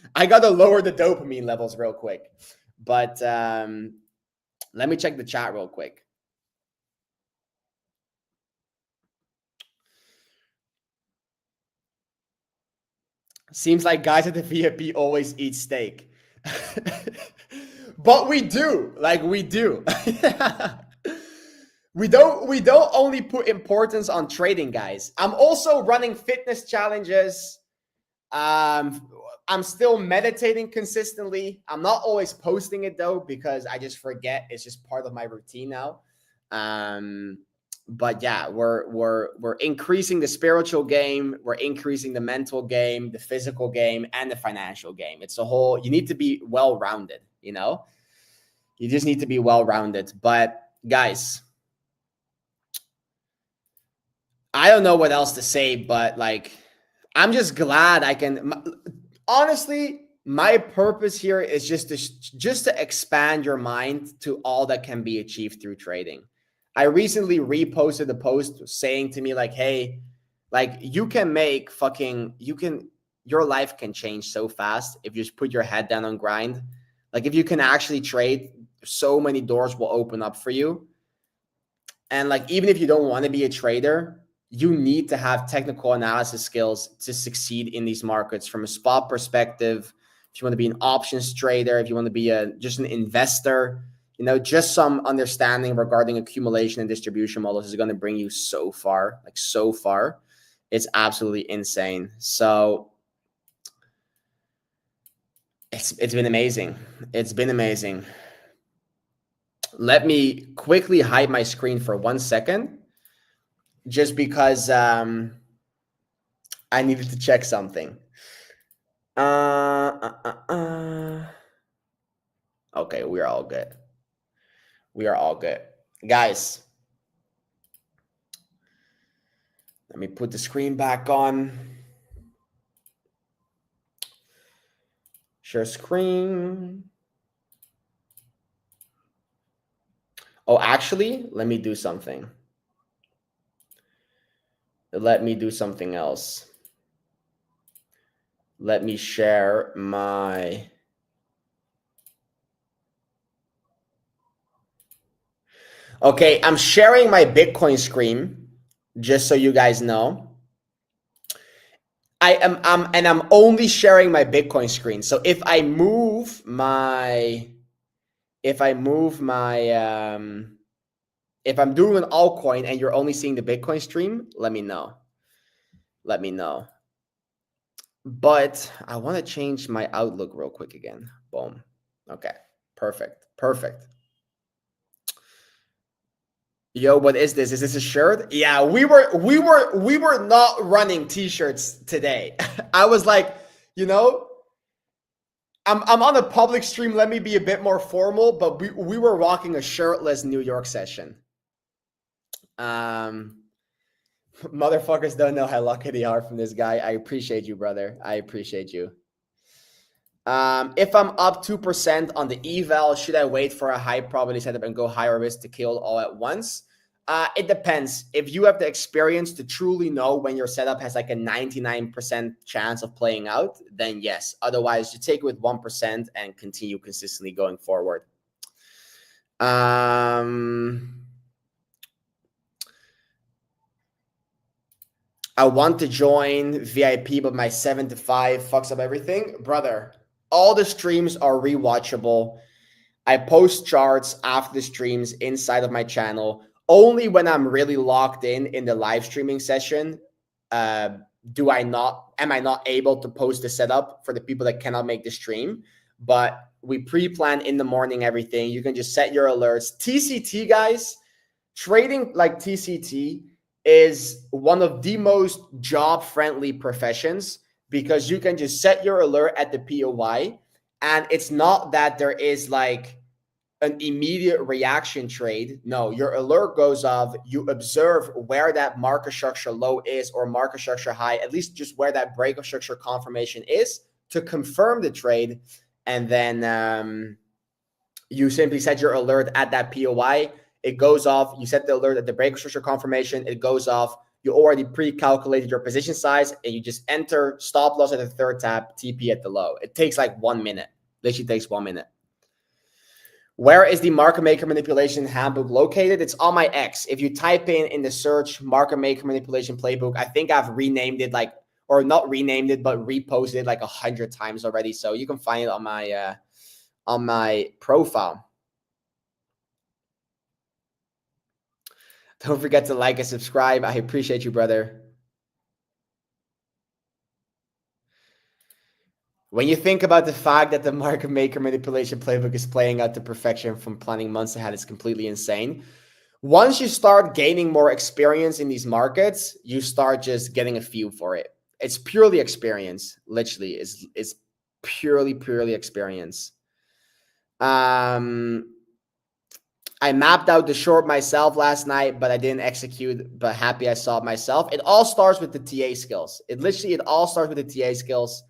A: lower the dopamine levels real quick. But let me check the chat real quick. Seems like guys at the VIP always eat steak. But we do. Like, we do. We don't only put importance on trading, guys. I'm also running fitness challenges. I'm still meditating consistently. I'm not always posting it though, because I just forget. It's just part of my routine now. But yeah, we're increasing the spiritual game, we're increasing the mental game, the physical game, and the financial game. It's a whole, you need to be well-rounded, you know? You just need to be well-rounded. But guys, I don't know what else to say, but like, I'm just glad I can, honestly, my purpose here is just to expand your mind to all that can be achieved through trading. I recently reposted a post saying to me like, hey, like your life can change so fast if you just put your head down and grind. Like if you can actually trade, so many doors will open up for you. And like, even if you don't want to be a trader, you need to have technical analysis skills to succeed in these markets from a spot perspective. If you want to be an options trader, if you want to be just an investor, You know, just some understanding regarding accumulation and distribution models is going to bring you so far, like so far. It's absolutely insane. So it's been amazing. It's been amazing. Let me quickly hide my screen for 1 second, just because I needed to check something. Okay, we are all good. We are all good. Guys, let me put the screen back on. Share screen. Oh, actually, let me do something. Let me do something else. Let me share my... Okay, I'm sharing my Bitcoin screen, just so you guys know. I'm only sharing my Bitcoin screen. So if I move my, if I'm doing an altcoin and you're only seeing the Bitcoin stream, let me know. Let me know. But I want to change my Outlook real quick again. Boom. Okay. Perfect. Perfect. Yo, what is this? Is this a shirt? Yeah, we were not running t-shirts today. I was like, you know, I'm on a public stream. Let me be a bit more formal, but we were rocking a shirtless New York session. Motherfuckers don't know how lucky they are from this guy. I appreciate you, brother. I appreciate you. If I'm up 2% on the eval, should I wait for a high probability setup and go higher risk to kill all at once? It depends. If you have the experience to truly know when your setup has like a 99% chance of playing out, then yes. Otherwise, you take it with 1% and continue consistently going forward. I want to join VIP, but my 7 to 5 fucks up everything. Brother, all the streams are rewatchable. I post charts after the streams inside of my channel. Only when I'm really locked in the live streaming session, am I not able to post the setup for the people that cannot make the stream. But we pre-plan in the morning everything. You can just set your alerts. TCT, guys, trading like TCT is one of the most job-friendly professions, because you can just set your alert at the POI, and it's not that there is like an immediate reaction trade. No, your alert goes off. You observe where that market structure low is or market structure high, at least just where that break of structure confirmation is, to confirm the trade. And then you simply set your alert at that POI. It goes off. You set the alert at the break of structure confirmation. It goes off. You already pre-calculated your position size, and you just enter stop loss at the third tap, TP at the low. It takes like 1 minute. Literally takes 1 minute. Where is the market maker manipulation handbook located? It's on my X. If you type in the search market maker manipulation playbook, I think I've renamed it, like, or not renamed it, but reposted it like 100 times already. So you can find it on my profile. Don't forget to like and subscribe. I appreciate you, brother. When you think about the fact that the market maker manipulation playbook is playing out to perfection from planning months ahead, it's completely insane. Once you start gaining more experience in these markets, you start just getting a feel for it. It's purely experience, literally. It's purely experience. I mapped out the short myself last night, but I didn't execute, but happy I saw it myself. It all starts with the TA skills. It all starts with the TA skills.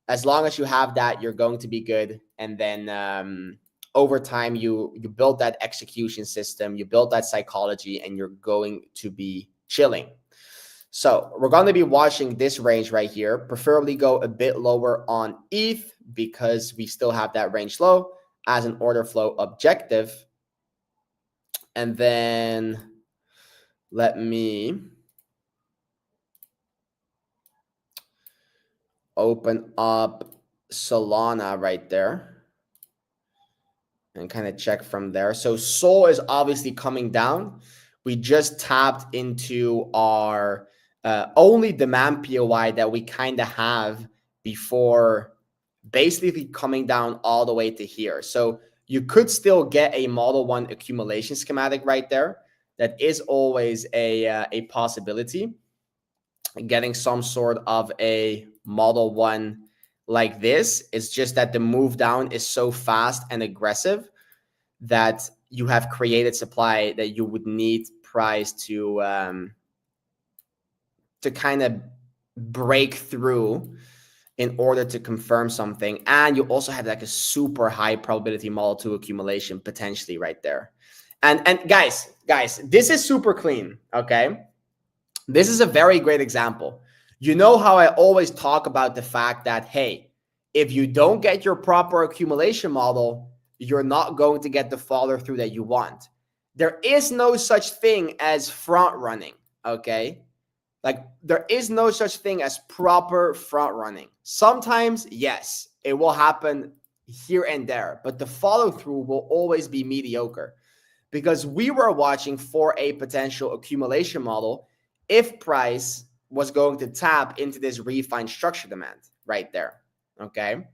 A: As long as you have that, you're going to be good. And then over time, you build that execution system, you build that psychology, and you're going to be chilling. So we're going to be watching this range right here, preferably go a bit lower on ETH, because we still have that range low as an order flow objective. And then let me open up Solana right there. and kind of check from there. So Sol is obviously coming down. We just tapped into our only demand POI that we kind of have before basically coming down all the way to here. So you could still get a Model 1 accumulation schematic right there. That is always a possibility. Getting some sort of a Model 1 like this. It's just that the move down is so fast and aggressive that you have created supply that you would need price to kind of break through in order to confirm something. And you also have like a super high probability Model 2 accumulation potentially right there. And guys, this is super clean, okay? This is a very great example. You know how I always talk about the fact that, hey, if you don't get your proper accumulation model, you're not going to get the follow through that you want. There is no such thing as front running, okay? Like there is no such thing as proper front running. Sometimes, yes, it will happen here and there, but the follow through will always be mediocre because we were watching for a potential accumulation model if price was going to tap into this refined structure demand right there, okay?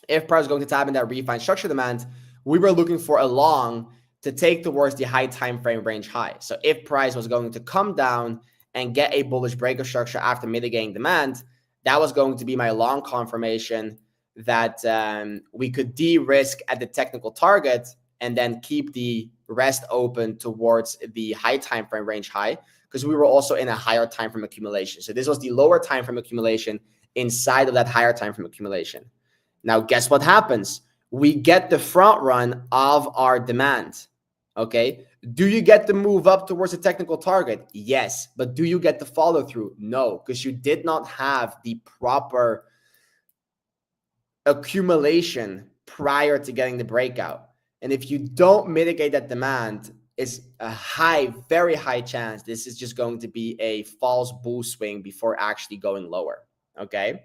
A: If price was going to tap in that refined structure demand, we were looking for a long to take towards the high time frame range high. So if price was going to come down and get a bullish break of structure after mitigating demand, that was going to be my long confirmation that we could de-risk at the technical target and then keep the rest open towards the high time frame range high, because we were also in a higher time frame accumulation. So this was the lower time frame accumulation inside of that higher time frame accumulation. Now, guess what happens? We get the front run of our demand, okay? Do you get the move up towards the technical target? Yes. But do you get the follow through? No, because you did not have the proper accumulation prior to getting the breakout. And if you don't mitigate that demand, it's a high, very high chance this is just going to be a false bull swing before actually going lower, okay?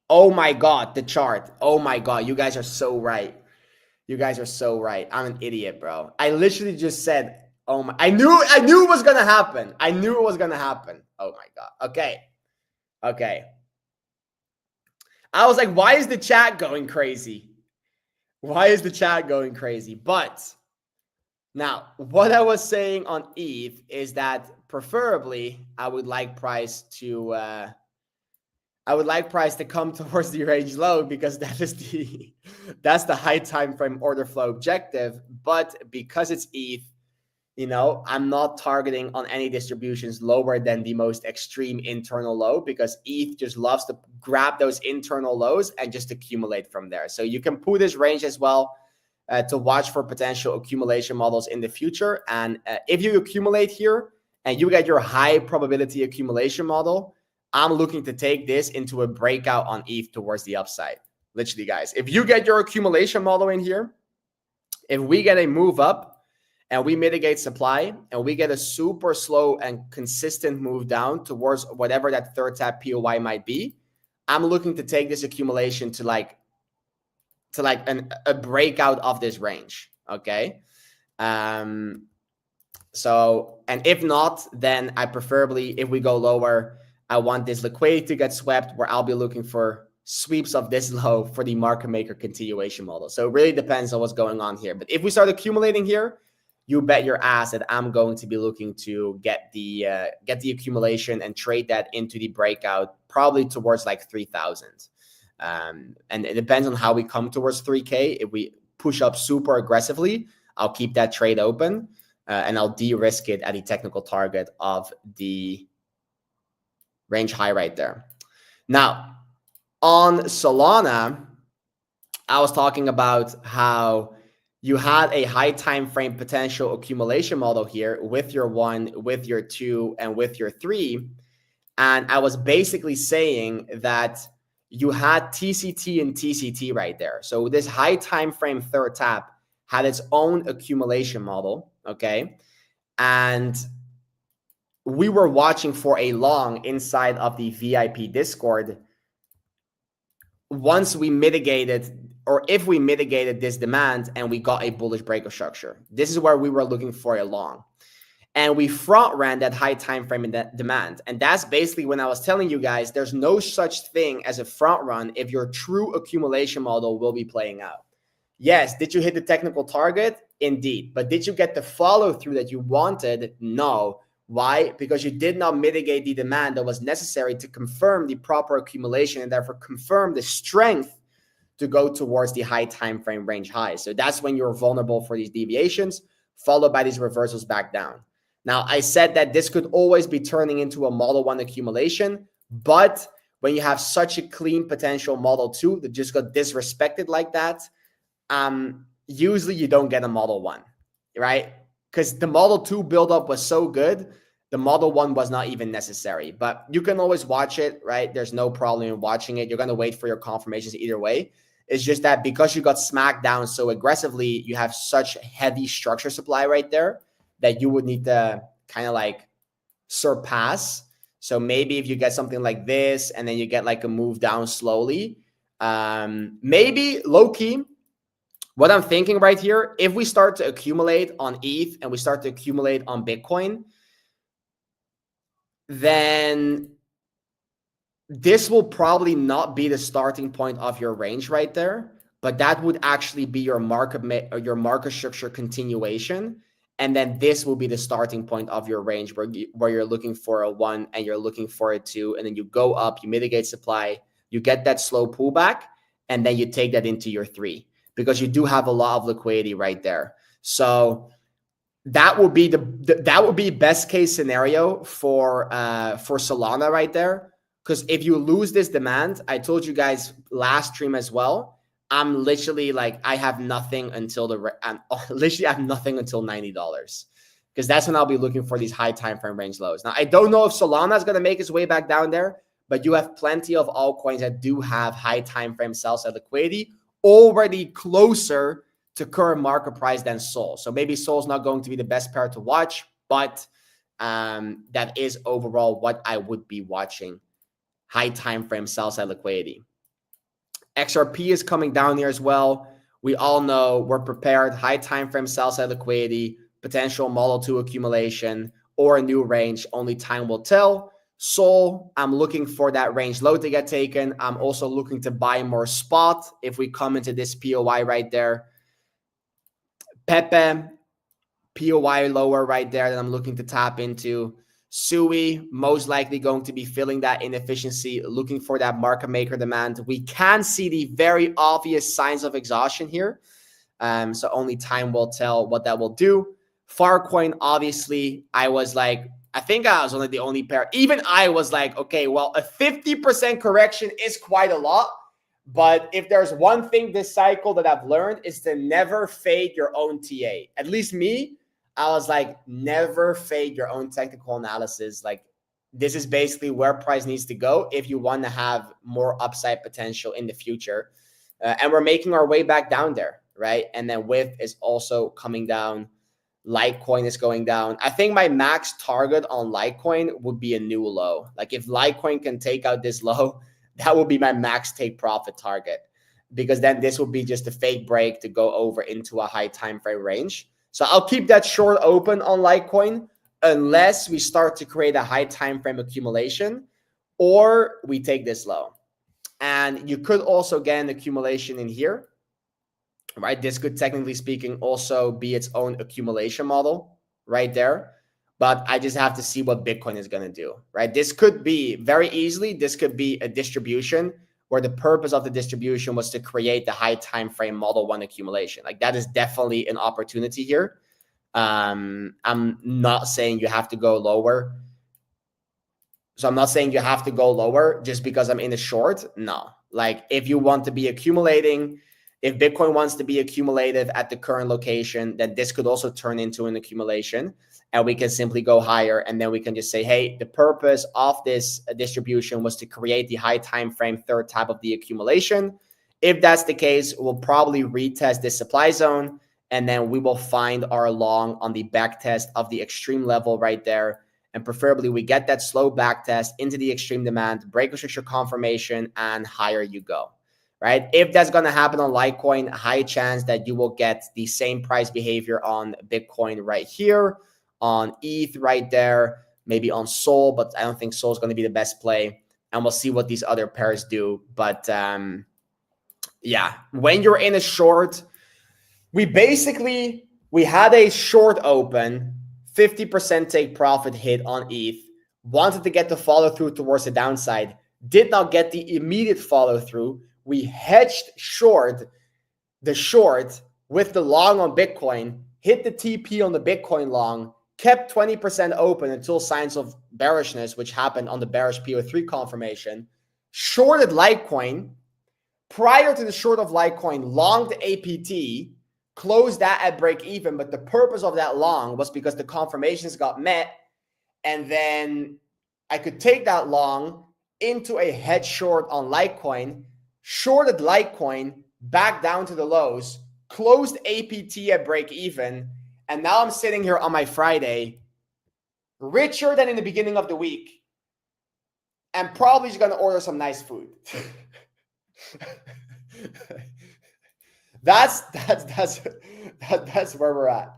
A: Oh my God, the chart. Oh my God, you guys are so right. You guys are so right. I'm an idiot, bro. I literally just said, oh my, I knew it was gonna happen. I knew it was gonna happen. Oh my God. Okay. Okay. I was like, why is the chat going crazy? Why is the chat going crazy? But now, what I was saying on ETH is that preferably I would like price to come towards the range low because that is that's the high time frame order flow objective. But because it's ETH, you know, I'm not targeting on any distributions lower than the most extreme internal low, because ETH just loves to grab those internal lows and just accumulate from there. So you can pull this range as well to watch for potential accumulation models in the future. And if you accumulate here and you get your high probability accumulation model, I'm looking to take this into a breakout on ETH towards the upside. Literally, guys, if you get your accumulation model in here, if we get a move up and we mitigate supply and we get a super slow and consistent move down towards whatever that third tap POI might be, I'm looking to take this accumulation to a breakout of this range. Okay. So, and if not, then I preferably, if we go lower, I want this liquidity to get swept, where I'll be looking for sweeps of this low for the market maker continuation model. So it really depends on what's going on here. But if we start accumulating here, you bet your ass that I'm going to be looking to get the accumulation and trade that into the breakout, probably towards like 3,000. And it depends on how we come towards 3K. If we push up super aggressively, I'll keep that trade open and I'll de-risk it at the technical target of the range high right there. Now, on Solana, I was talking about how you had a high time frame potential accumulation model here with your 1, with your 2, and with your 3. And I was basically saying that you had TCT and TCT right there. So this high time frame third tap had its own accumulation model, okay? And we were watching for a long inside of the VIP Discord once we mitigated, or if we mitigated this demand and we got a bullish breakout structure. This is where we were looking for a long. And we front ran that high time frame in that demand. And that's basically when I was telling you guys, there's no such thing as a front run if your true accumulation model will be playing out. Yes, did you hit the technical target? Indeed. But did you get the follow through that you wanted? No. Why? Because you did not mitigate the demand that was necessary to confirm the proper accumulation and therefore confirm the strength to go towards the high time frame range high. So that's when you're vulnerable for these deviations, followed by these reversals back down. Now, I said that this could always be turning into a Model 1 accumulation, but when you have such a clean potential Model 2 that just got disrespected like that, usually you don't get a Model 1, right? Because the Model 2 buildup was so good, the Model 1 was not even necessary. But you can always watch it, right? There's no problem in watching it. You're going to wait for your confirmations either way. It's just that because you got smacked down so aggressively, you have such heavy structure supply right there that you would need to kind of like surpass. So maybe if you get something like this and then you get like a move down slowly, maybe low key, what I'm thinking right here, if we start to accumulate on ETH and we start to accumulate on Bitcoin, then this will probably not be the starting point of your range right there, but that would actually be your market structure continuation. And then this will be the starting point of your range where you're looking for a 1 and you're looking for a 2. And then you go up, you mitigate supply, you get that slow pullback, and then you take that into your 3 because you do have a lot of liquidity right there. So that will be that would be best case scenario for Solana right there. Because if you lose this demand, I told you guys last stream as well, I'm literally like, I have nothing until literally I have nothing until $90 because that's when I'll be looking for these high time frame range lows. Now, I don't know if Solana is going to make its way back down there, but you have plenty of altcoins that do have high time frame sell side liquidity already closer to current market price than Sol. So maybe Sol's not going to be the best pair to watch, but that is overall what I would be watching. High time frame sell side liquidity. XRP is coming down here as well. We all know we're prepared. High time frame sell side liquidity, potential Model 2 accumulation, or a new range. Only time will tell. Sol, I'm looking for that range low to get taken. I'm also looking to buy more spot if we come into this POI right there. Pepe, POI lower right there that I'm looking to tap into. Sui, most likely going to be filling that inefficiency, looking for that market maker demand. We can see the very obvious signs of exhaustion here. So only time will tell what that will do. Farcoin, obviously, I think I was only the only pair. Even I was like, okay, well, a 50% correction is quite a lot. But if there's one thing this cycle that I've learned is to never fade your own TA. At least me, I was like, never fade your own technical analysis. Like, this is basically where price needs to go if you want to have more upside potential in the future. And we're making our way back down there, right? And then WIF is also coming down. Litecoin is going down. I think my max target on Litecoin would be a new low. Like, if Litecoin can take out this low, that would be my max take profit target, because then this will be just a fake break to go over into a high time frame range. So I'll keep that short open on Litecoin unless we start to create a high time frame accumulation or we take this low. And you could also get an accumulation in here, right? This could technically speaking also be its own accumulation model right there. But I just have to see what Bitcoin is going to do, right? This could be very easily, this could be a distribution where the purpose of the distribution was to create the high time frame Model 1 accumulation. Like, that is definitely an opportunity here. I'm not saying you have to go lower. So I'm not saying you have to go lower just because I'm in a short. No, like, if you want to be accumulating, if Bitcoin wants to be accumulative at the current location, then this could also turn into an accumulation. And we can simply go higher, and then we can just say, hey, the purpose of this distribution was to create the high time frame third type of the accumulation. If that's the case, we'll probably retest this supply zone, and then we will find our long on the back test of the extreme level right there. And preferably we get that slow back test into the extreme demand, break restriction confirmation, and higher you go. right? If that's going to happen on Litecoin, high chance that you will get the same price behavior on Bitcoin right here, on ETH right there, maybe on Sol, but I don't think Sol is going to be the best play. And we'll see what these other pairs do. But yeah, when you're in a short, we had a short open, 50% take profit hit on ETH, wanted to get the follow through towards the downside, did not get the immediate follow through. We hedged the short with the long on Bitcoin, hit the TP on the Bitcoin long, kept 20% open until signs of bearishness, which happened on the bearish PO3 confirmation, shorted Litecoin. Prior to the short of Litecoin, longed APT, closed that at break even, but the purpose of that long was because the confirmations got met, and then I could take that long into a hedge short on Litecoin, shorted Litecoin back down to the lows, closed APT at break even, and now I'm sitting here on my Friday, richer than in the beginning of the week, and probably just going to order some nice food. That's where we're at.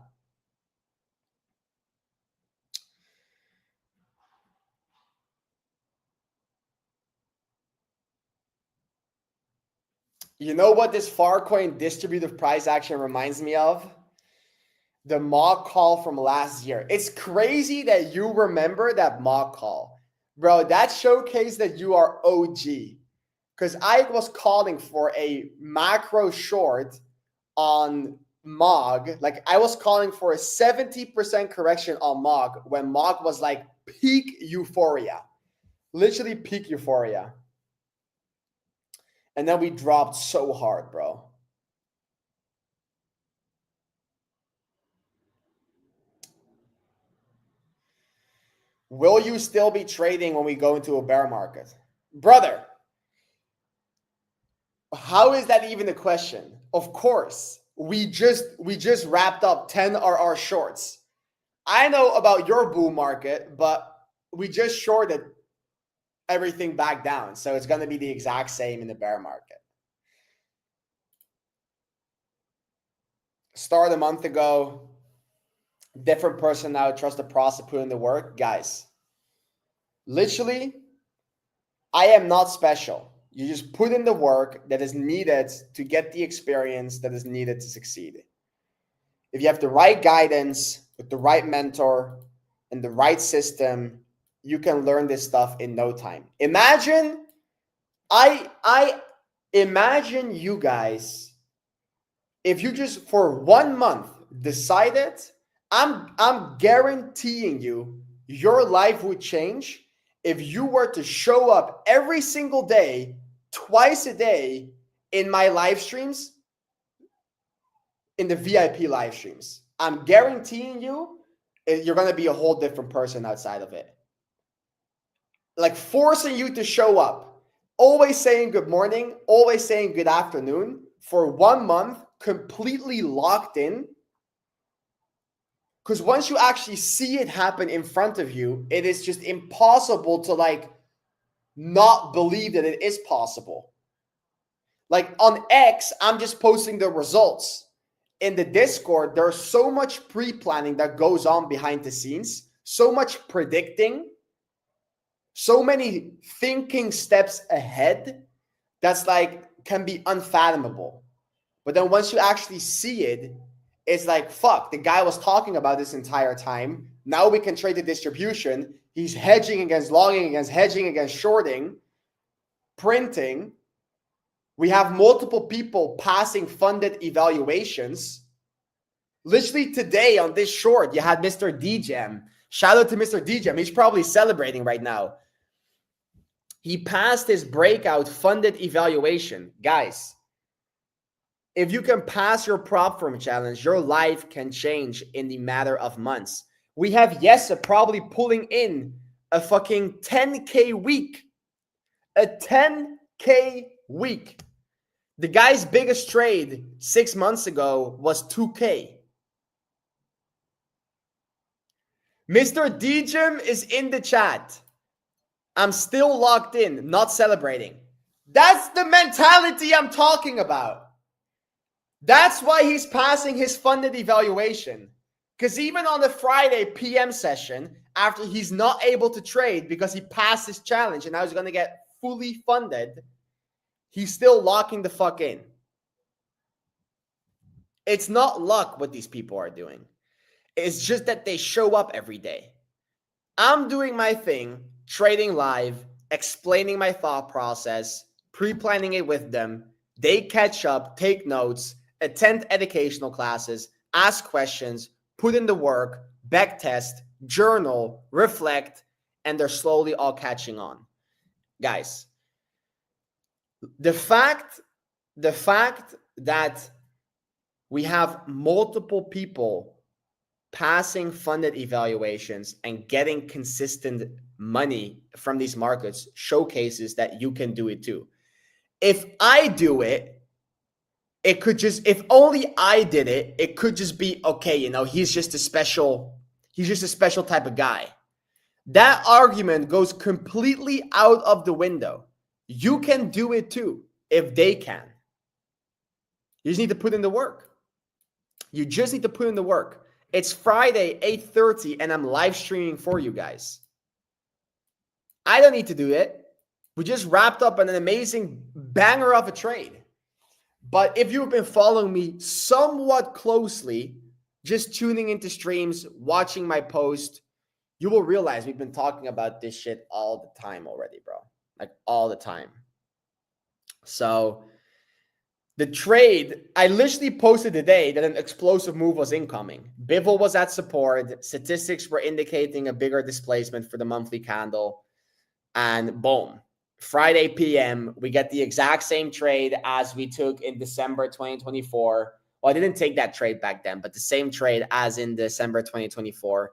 A: You know what this Farcoin distributive price action reminds me of? The mock call from last year. It's crazy that you remember that mock call. Bro, that showcased that you are OG. Because I was calling for a macro short on MOG. Like, I was calling for a 70% correction on MOG when MOG was like peak euphoria. Literally peak euphoria. And then we dropped so hard, bro. Will you still be trading when we go into a bear market? Brother, how is that even a question? Of course. We just wrapped up 10 RR shorts. I know about your bull market, but we just shorted everything back down. So it's going to be the exact same in the bear market. Start a month ago, different person now, trust the process, put in the work. Guys, literally, I am not special. You just put in the work that is needed to get the experience that is needed to succeed. If you have the right guidance, with the right mentor, and the right system, you can learn this stuff in no time. Imagine, I imagine you guys, if you just for 1 month decided, I'm guaranteeing you, your life would change if you were to show up every single day, twice a day in my live streams, in the VIP live streams. I'm guaranteeing you, you're going to be a whole different person outside of it. Like forcing you to show up, always saying good morning, always saying good afternoon for 1 month, completely locked in. Because once you actually see it happen in front of you, it is just impossible to like not believe that it is possible. Like on X, I'm just posting the results. In the Discord, there's so much pre-planning that goes on behind the scenes, so much predicting, so many thinking steps ahead that's like can be unfathomable. But then once you actually see it, it's like, fuck, the guy was talking about this entire time. Now we can trade the distribution. He's hedging against longing, against hedging, against shorting, printing. We have multiple people passing funded evaluations. Literally today on this short, you had Mr. DGem. Shout out to Mr. DGem. He's probably celebrating right now. He passed his breakout funded evaluation. Guys, if you can pass your prop firm challenge, your life can change in the matter of months. We have Yesa probably pulling in a fucking 10K week. A 10K week. The guy's biggest trade 6 months ago was 2K. Mr. DGem is in the chat. I'm still locked in, not celebrating. That's the mentality I'm talking about. That's why he's passing his funded evaluation. Because even on the Friday PM session, after he's not able to trade because he passed his challenge and now he's going to get fully funded, he's still locking the fuck in. It's not luck what these people are doing. It's just that they show up every day. I'm doing my thing, trading live, explaining my thought process, pre-planning it with them. They catch up, take notes, attend educational classes, ask questions, put in the work, backtest, journal, reflect, and they're slowly all catching on. Guys, the fact that we have multiple people passing funded evaluations and getting consistent money from these markets showcases that you can do it too. If I do it, it could just, if only I did it, it could just be, okay, you know, he's just a special type of guy. That argument goes completely out of the window. You can do it too if they can. You just need to put in the work. You just need to put in the work. It's Friday, 8:30, and I'm live streaming for you guys. I don't need to do it. We just wrapped up an amazing banger of a trade. But if you've been following me somewhat closely, just tuning into streams, watching my post, you will realize we've been talking about this shit all the time already, bro. Like all the time. So the trade, I literally posted today that an explosive move was incoming. Bivol was at support. Statistics were indicating a bigger displacement for the monthly candle. And boom, Friday PM, we get the exact same trade as we took in December 2024. Well, I didn't take that trade back then, but the same trade as in December 2024.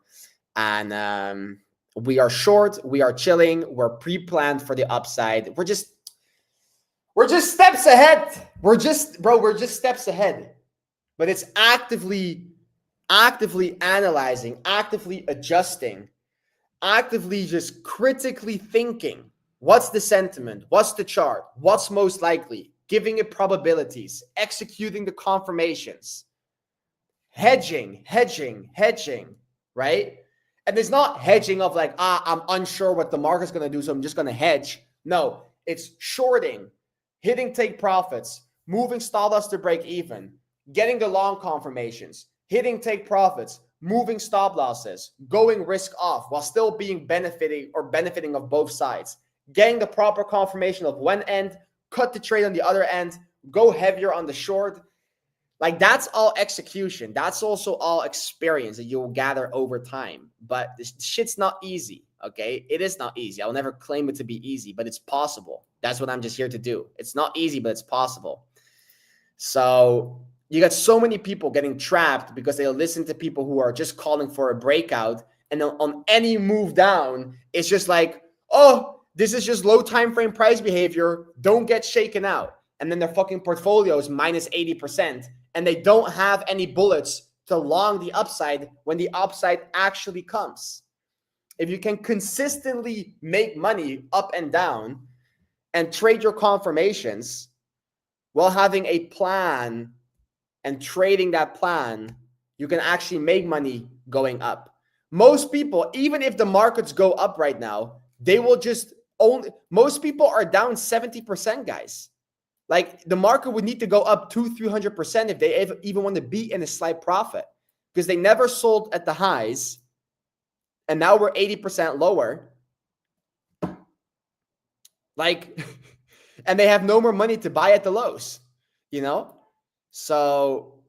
A: And we are short. We are chilling. We're pre-planned for the upside. We're just steps ahead. We're just steps ahead. But it's actively analyzing, actively adjusting, actively just critically thinking. What's the sentiment? What's the chart? What's most likely? Giving it probabilities, executing the confirmations, hedging, right? And it's not hedging of like, I'm unsure what the market's going to do, so I'm just going to hedge. No, it's shorting, hitting take profits, moving stop loss to break even, getting the long confirmations, hitting take profits, moving stop losses, going risk off while still being benefiting of both sides, getting the proper confirmation of one end, cut the trade on the other end, go heavier on the short. Like that's all execution. That's also all experience that you'll gather over time. But this shit's not easy, okay? It is not easy. I'll never claim it to be easy, but it's possible. That's what I'm just here to do. It's not easy, but it's possible. So you got so many people getting trapped because they listen to people who are just calling for a breakout. And on any move down, it's just like, oh, this is just low time frame price behavior. Don't get shaken out. And then their fucking portfolio is minus 80%. And they don't have any bullets to long the upside when the upside actually comes. If you can consistently make money up and down and trade your confirmations while having a plan and trading that plan, you can actually make money going up. Most people, even if the markets go up right now, they will just only, most people are down 70%, guys. Like the market would need to go up 200-300% if they even want to be in a slight profit because they never sold at the highs. And now we're 80% lower. Like, and they have no more money to buy at the lows, you know? So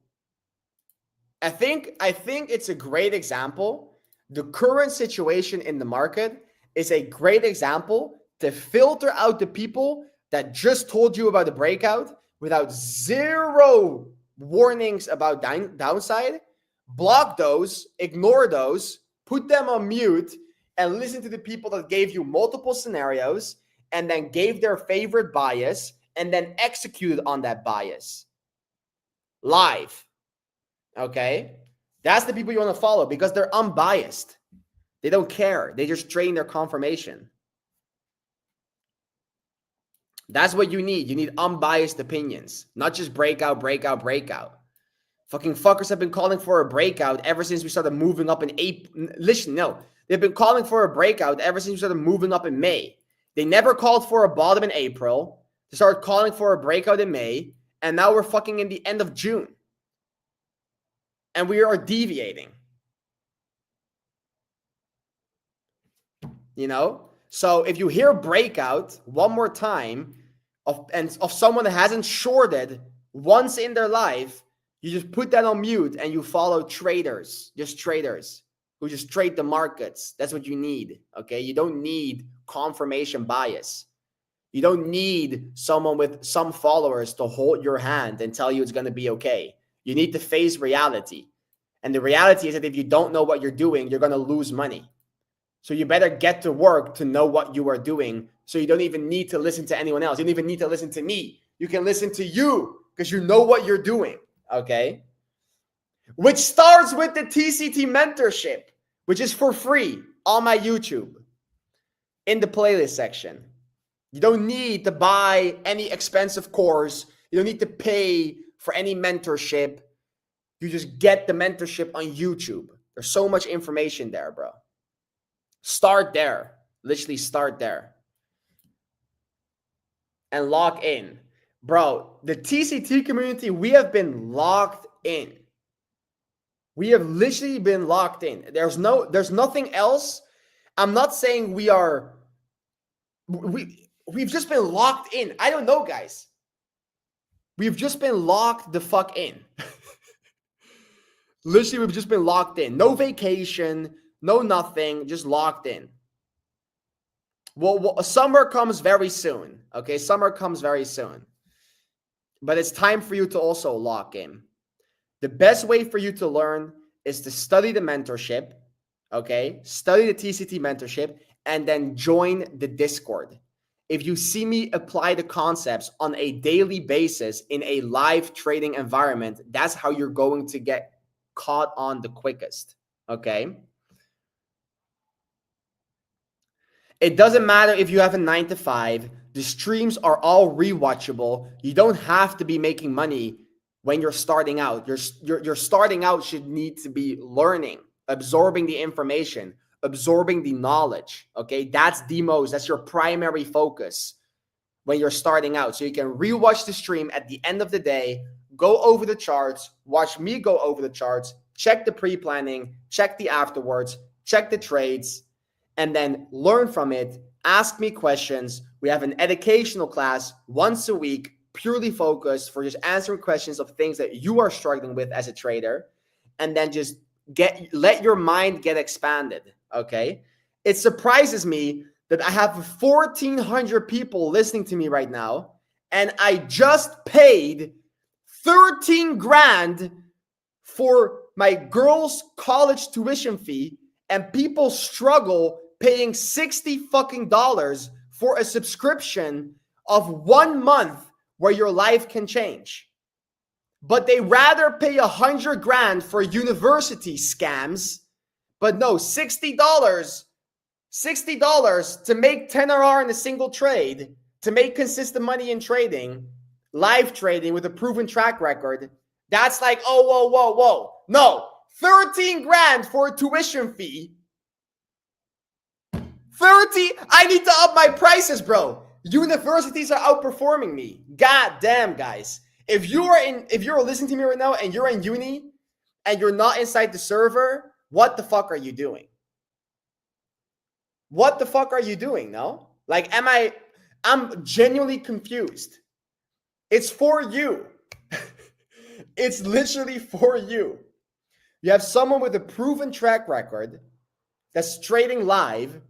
A: I think it's a great example. The current situation in the market is a great example to filter out the people that just told you about the breakout without zero warnings about downside. Block those, ignore those, put them on mute, and listen to the people that gave you multiple scenarios and then gave their favorite bias and then executed on that bias live. Okay? That's the people you want to follow because they're unbiased. They don't care. They just train their confirmation. That's what you need. You need unbiased opinions, not just breakout, breakout, breakout. Fucking fuckers have been calling for a breakout ever since we started moving up in April. Listen, no. They've been calling for a breakout ever since we started moving up in May. They never called for a bottom in April. They started calling for a breakout in May. And now we're fucking in the end of June. And we are deviating. You know? So if you hear breakout one more time of someone that hasn't shorted once in their life, you just put that on mute and you follow traders, just traders who just trade the markets. That's what you need, okay? You don't need confirmation bias. You don't need someone with some followers to hold your hand and tell you it's going to be okay. You need to face reality. And the reality is that if you don't know what you're doing, you're going to lose money. So you better get to work to know what you are doing, so you don't even need to listen to anyone else. You don't even need to listen to me. You can listen to you because you know what you're doing, okay? Which starts with the TCT mentorship, which is for free on my YouTube in the playlist section. You don't need to buy any expensive course. You don't need to pay for any mentorship. You just get the mentorship on YouTube. There's so much information there, bro. Start there. Literally start there. And lock in. Bro, the TCT community, we have been locked in. We have literally been locked in. There's nothing else. I'm not saying we've just been locked in. I don't know, guys. We've just been locked the fuck in. Literally, we've just been locked in. No vacation, no nothing, just locked in. Well, summer comes very soon. Okay, summer comes very soon. But it's time for you to also lock in. The best way for you to learn is to study the mentorship, okay? Study the TCT mentorship, and then join the Discord. If you see me apply the concepts on a daily basis in a live trading environment, that's how you're going to get caught on the quickest, okay? It doesn't matter if you have a 9 to 5. The streams are all rewatchable. You don't have to be making money when you're starting out. You're starting out should need to be learning, absorbing the information, absorbing the knowledge, okay? That's your primary focus when you're starting out. So you can rewatch the stream at the end of the day, go over the charts, watch me go over the charts, check the pre-planning, check the afterwards, check the trades, and then learn from it. Ask me questions. We have an educational class once a week, purely focused for just answering questions of things that you are struggling with as a trader, and then just let your mind get expanded, okay? It surprises me that I have 1,400 people listening to me right now, and I just paid 13 grand for my girl's college tuition fee, and people struggle paying $60 fucking dollars for a subscription of 1 month where your life can change. But they rather pay 100 grand for university scams. But no, $60 to make 10 RR in a single trade, to make consistent money in trading, live trading with a proven track record. That's like, oh, whoa. No, 13 grand for a tuition fee. 30, I need to up my prices, bro. Universities are outperforming me. God damn, guys. If you're listening to me right now and you're in uni and you're not inside the server, what the fuck are you doing? What the fuck are you doing, no? Like, I'm genuinely confused. It's for you. It's literally for you. You have someone with a proven track record that's trading live,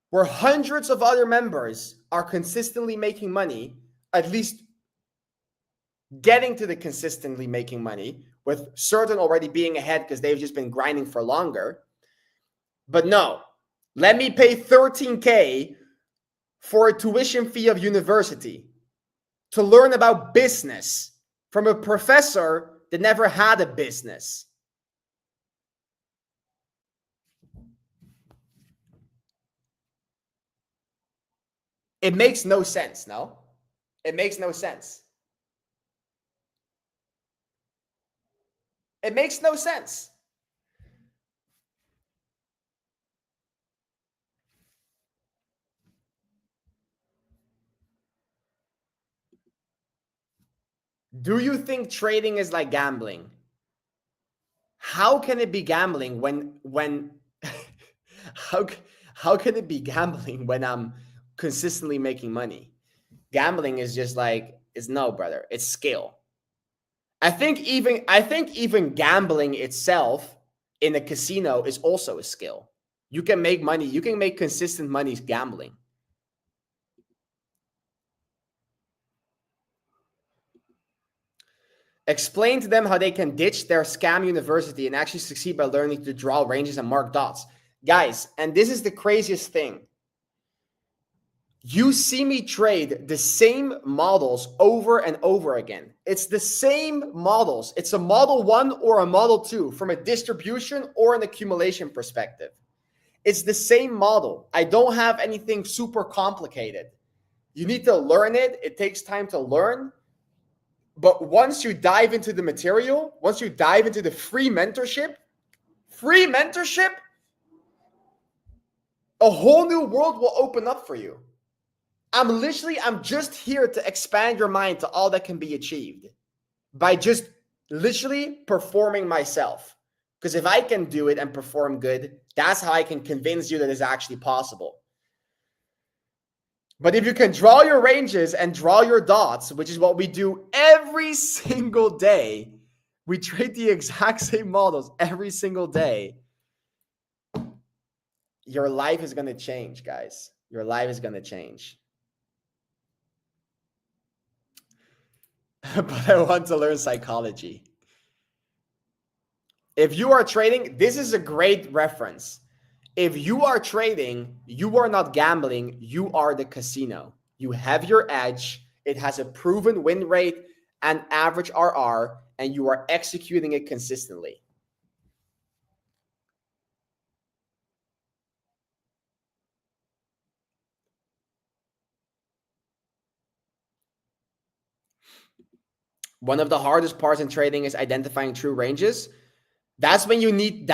A: where hundreds of other members are consistently making money, at least getting to the consistently making money, with certain already being ahead because they've just been grinding for longer. But no, let me pay 13K for a tuition fee of university to learn about business from a professor that never had a business. It makes no sense, no? It makes no sense. It makes no sense. Do you think trading is like gambling? How can it be gambling when how how can it be gambling when I'm consistently making money? Gambling is just like, it's no, brother. It's skill. I think even gambling itself in a casino is also a skill. You can make money. You can make consistent money gambling. Explain to them how they can ditch their scam university and actually succeed by learning to draw ranges and mark dots. Guys, and this is the craziest thing. You see me trade the same models over and over again. It's the same models. It's a model 1 or a model 2 from a distribution or an accumulation perspective. It's the same model. I don't have anything super complicated. You need to learn it. It takes time to learn. But once you dive into the material, once you dive into the free mentorship, a whole new world will open up for you. I'm just here to expand your mind to all that can be achieved by just literally performing myself. Because if I can do it and perform good, that's how I can convince you that it's actually possible. But if you can draw your ranges and draw your dots, which is what we do every single day, we trade the exact same models every single day. Your life is going to change, guys. Your life is going to change. But I want to learn psychology. If you are trading, this is a great reference. If you are trading, you are not gambling, you are the casino. You have your edge. It has a proven win rate and average RR, and you are executing it consistently. One of the hardest parts in trading is identifying true ranges. That's why you need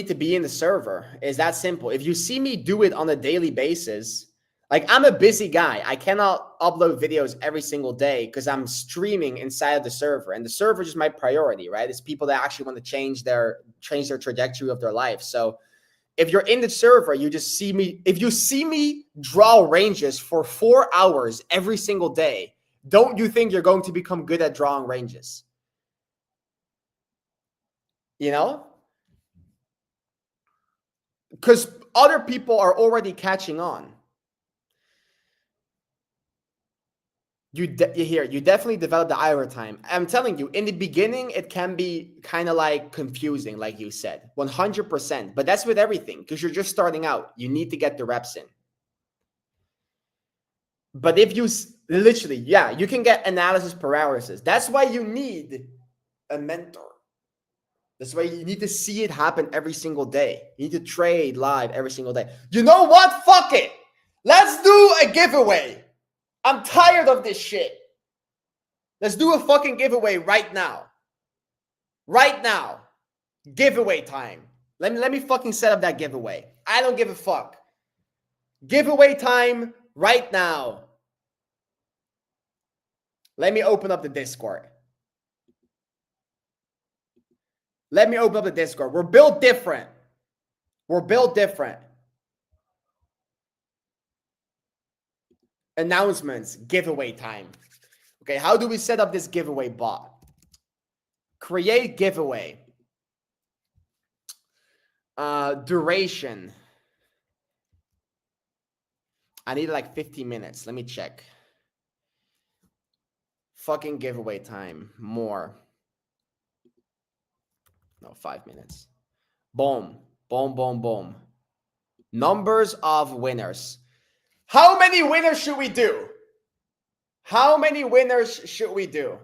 A: to be in the server. Is that simple. If you see me do it on a daily basis, like I'm a busy guy. I cannot upload videos every single day because I'm streaming inside of the server. And the server is my priority, right? It's people that actually want to change their trajectory of their life. So if you're in the server, you just see me. If you see me draw ranges for 4 hours every single day, don't you think you're going to become good at drawing ranges? You know? Because other people are already catching on. You definitely develop the IR time. I'm telling you, in the beginning, it can be kind of like confusing, like you said, 100%. But that's with everything, because you're just starting out. You need to get the reps in. But if you literally, yeah, you can get analysis paralysis. That's why you need a mentor. That's why you need to see it happen every single day. You need to trade live every single day. You know what? Fuck it. Let's do a giveaway. I'm tired of this shit. Let's do a fucking giveaway right now. Right now. Giveaway time. Let me fucking set up that giveaway. I don't give a fuck. Giveaway time right now. Let me open up the Discord. Let me open up the Discord. We're built different. We're built different. Announcements, giveaway time. Okay, how do we set up this giveaway bot? Create giveaway. Duration. I need like 50 minutes. Let me check. Fucking giveaway time. More. No, 5 minutes. Boom. Boom, boom, boom. Numbers of winners. How many winners should we do? How many winners should we do?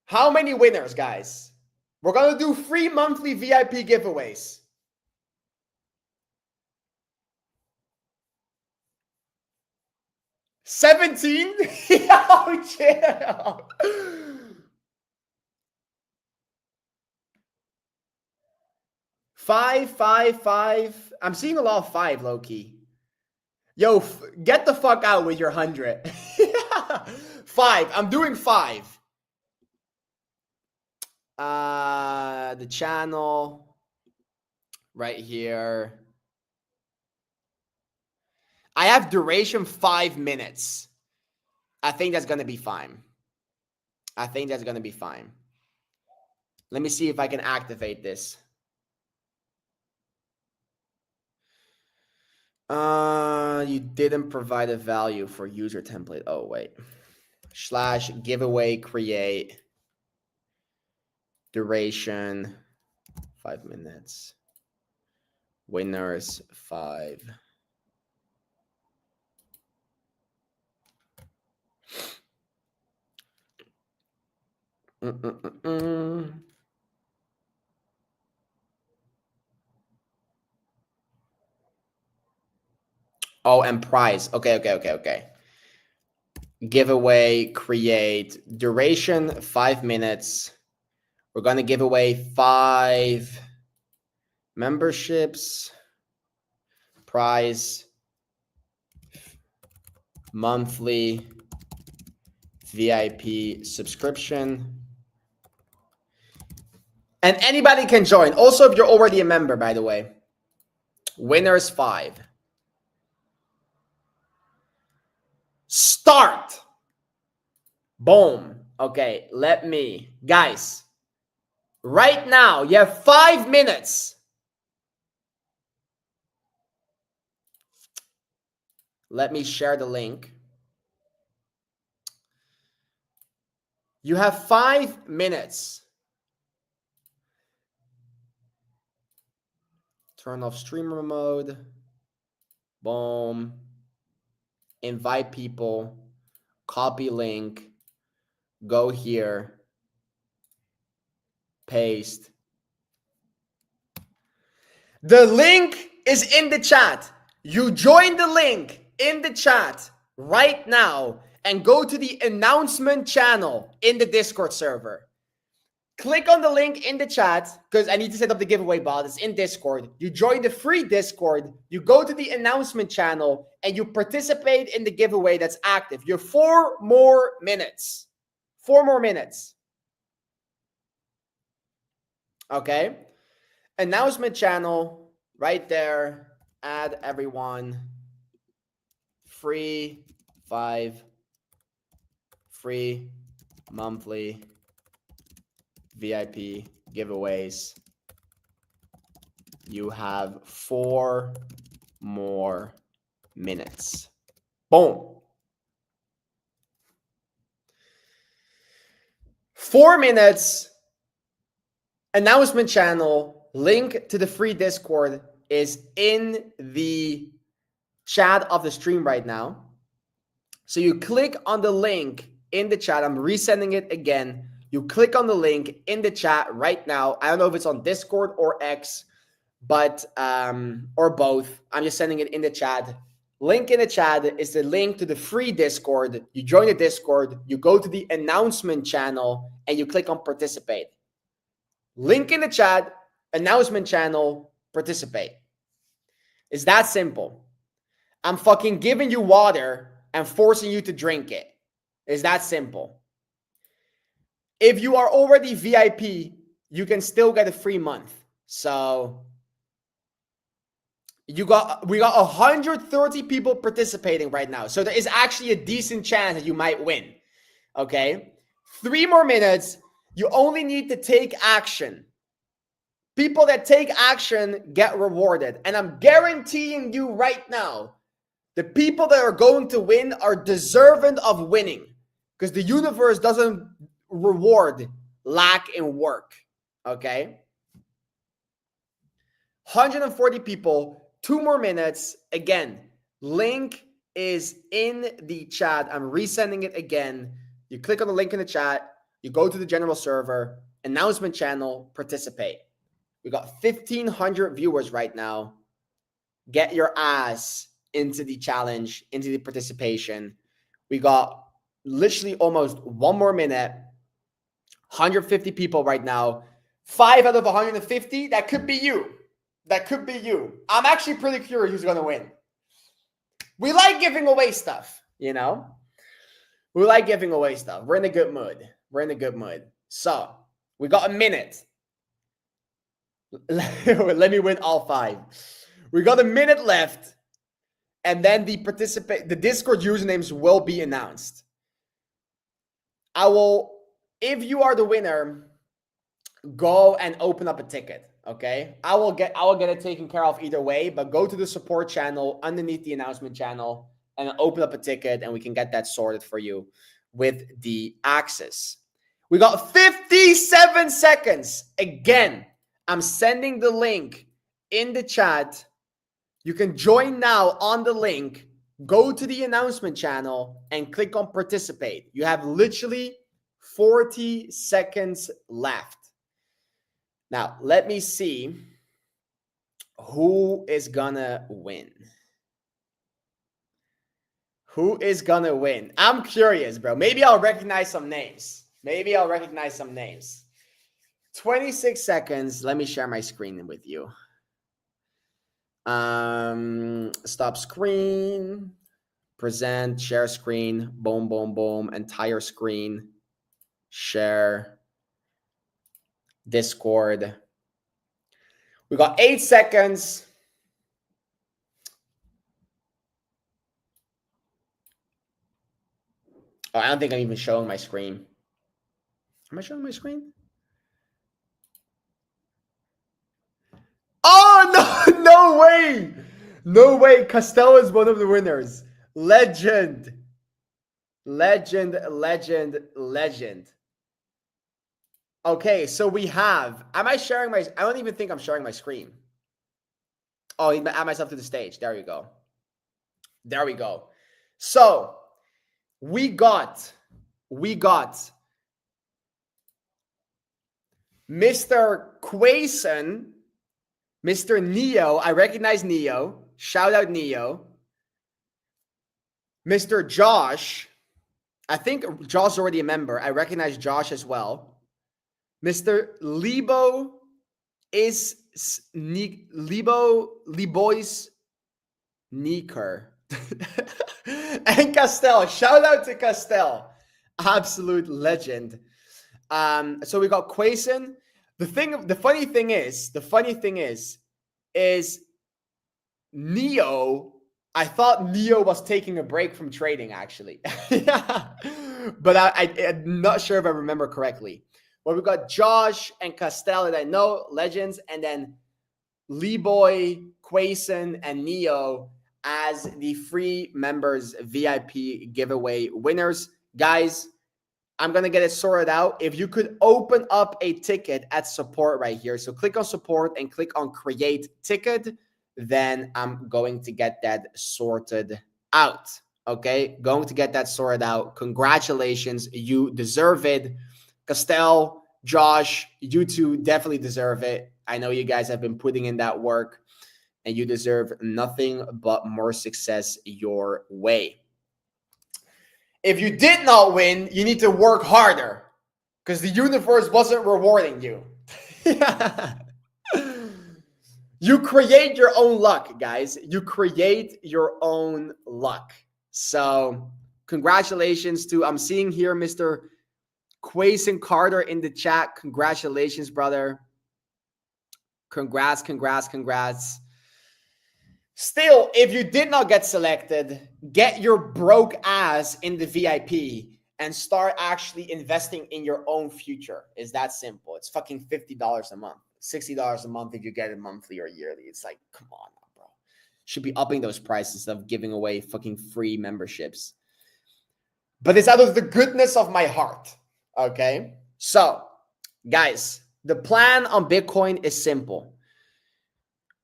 A: How many winners, guys? We're going to do free monthly VIP giveaways. 17? Yo, chill. 5, 5, 5. I'm seeing a lot of 5, low-key. Yo, get the fuck out with your 100. 5. I'm doing 5. The channel right here. I have duration 5 minutes. I think that's going to be fine. I think that's going to be fine. Let me see if I can activate this. You didn't provide a value for user template. Oh, wait. / giveaway create duration 5 minutes. Winners 5. Oh, and prize. Okay. Giveaway create duration 5 minutes. We're going to give away 5 memberships. Prize monthly VIP subscription. And anybody can join. Also, if you're already a member, by the way. Winners 5. Start. Boom. Okay, let me. Guys, right now, you have 5 minutes. Let me share the link. You have 5 minutes. Turn off streamer mode. Boom. Invite people. Copy link. Go here. Paste. The link is in the chat. You join the link in the chat right now and go to the announcement channel in the Discord server. Click on the link in the chat because I need to set up the giveaway bot. It's in Discord. You join the free Discord. You go to the announcement channel and you participate in the giveaway that's active. You have 4 more minutes. 4 more minutes. Okay. Announcement channel right there. Add everyone. Free 5. Free monthly VIP giveaways. You have 4 more minutes. Boom. 4 minutes. Announcement channel. Link to the free Discord is in the chat of the stream right now. So you click on the link in the chat. I'm resending it again. You click on the link in the chat right now. I don't know if it's on Discord or X, but or both. I'm just sending it in the chat. Link in the chat is the link to the free Discord. You join the Discord, you go to the announcement channel, and you click on participate. Link in the chat, announcement channel, participate. It's that simple. I'm fucking giving you water and forcing you to drink it. It's that simple. If you are already VIP, you can still get a free month. So we got 130 people participating right now. So there is actually a decent chance that you might win. Okay? 3 more minutes. You only need to take action. People that take action get rewarded. And I'm guaranteeing you right now, the people that are going to win are deserving of winning. Because the universe doesn't reward lack in work. Okay? 140 people, 2 more minutes. Again, link is in the chat. I'm resending it again. You click on the link in the chat. You go to the general server, announcement channel, participate. We got 1,500 viewers right now. Get your ass into the challenge, into the participation. We got literally almost 1 more minute. 150 people right now. 5 out of 150, that could be you. That could be you. I'm actually pretty curious who's going to win. We like giving away stuff, you know? We like giving away stuff. We're in a good mood. We're in a good mood. So, we got a minute. Let me win all 5. We got a minute left. And then the Discord usernames will be announced. If you are the winner, go and open up a ticket, okay? I will get it taken care of either way, but go to the support channel underneath the announcement channel and open up a ticket, and we can get that sorted for you with the access. We got 57 seconds. Again, I'm sending the link in the chat. You can join now on the link. Go to the announcement channel and click on participate. You have literally 40 seconds left. Now, let me see who is gonna win. Who is gonna win? I'm curious, bro. Maybe I'll recognize some names. 26 seconds. Let me share my screen with you. Stop screen. Present, share screen. Boom, boom, boom. Entire screen. Share. Discord. We got 8 seconds. Oh, I don't think I'm even showing my screen. Am I showing my screen? Oh, no, no way. No way. Costello is one of the winners. Legend. Okay, so we have, am I sharing my, I don't even think I'm sharing my screen. Oh, add myself to the stage. There you go. There we go. So we got Mr. Quason, Mr. Neo. I recognize Neo. Shout out Neo. Mr. Josh. I think Josh is already a member. I recognize Josh as well. Mr. Libois Sneaker. And Castell. Shout out to Castell. Absolute legend. So we got Quason. The funny thing is Neo. I thought Neo was taking a break from trading, actually. But I'm not sure if I remember correctly. Well, we got Josh and Castell that I know, legends, and then Libois, Quason, and Neo as the free members VIP giveaway winners. Guys, I'm going to get it sorted out. If you could open up a ticket at support right here. So click on support and click on create ticket. Then I'm going to get that sorted out. Okay, going to get that sorted out. Congratulations. You deserve it. Castell, Josh, you two definitely deserve it. I know you guys have been putting in that work, and you deserve nothing but more success your way. If you did not win, you need to work harder because the universe wasn't rewarding you. You create your own luck, guys. You create your own luck. So congratulations to, I'm seeing here Mr. Quason Carter in the chat. Congratulations, brother. Congrats. Still, if you did not get selected, get your broke ass in the VIP and start actually investing in your own future. It's that simple. It's fucking $50 a month, $60 a month if you get it monthly or yearly. It's like, come on, bro. Should be upping those prices of giving away fucking free memberships. But it's out of the goodness of my heart. Okay. So, guys, the plan on Bitcoin is simple.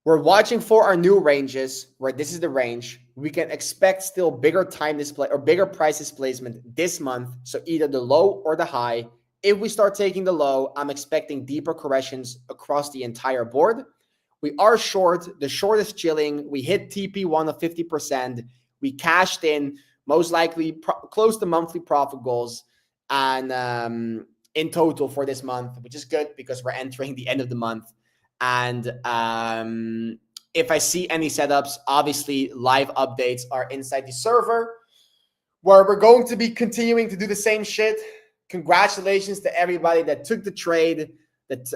A: We're watching for our new ranges, where this is the range. We can expect still bigger time display or bigger price displacement this month. So either the low or the high. If we start taking the low, I'm expecting deeper corrections across the entire board. We are short. The short is chilling. We hit TP1 of 50%. We cashed in. most likely close to monthly profit goals, and in total for this month, which is good because we're entering the end of the month. And if I see any setups, obviously live updates are inside the server, where we're going to be continuing to do the same shit. Congratulations to everybody that took the trade, that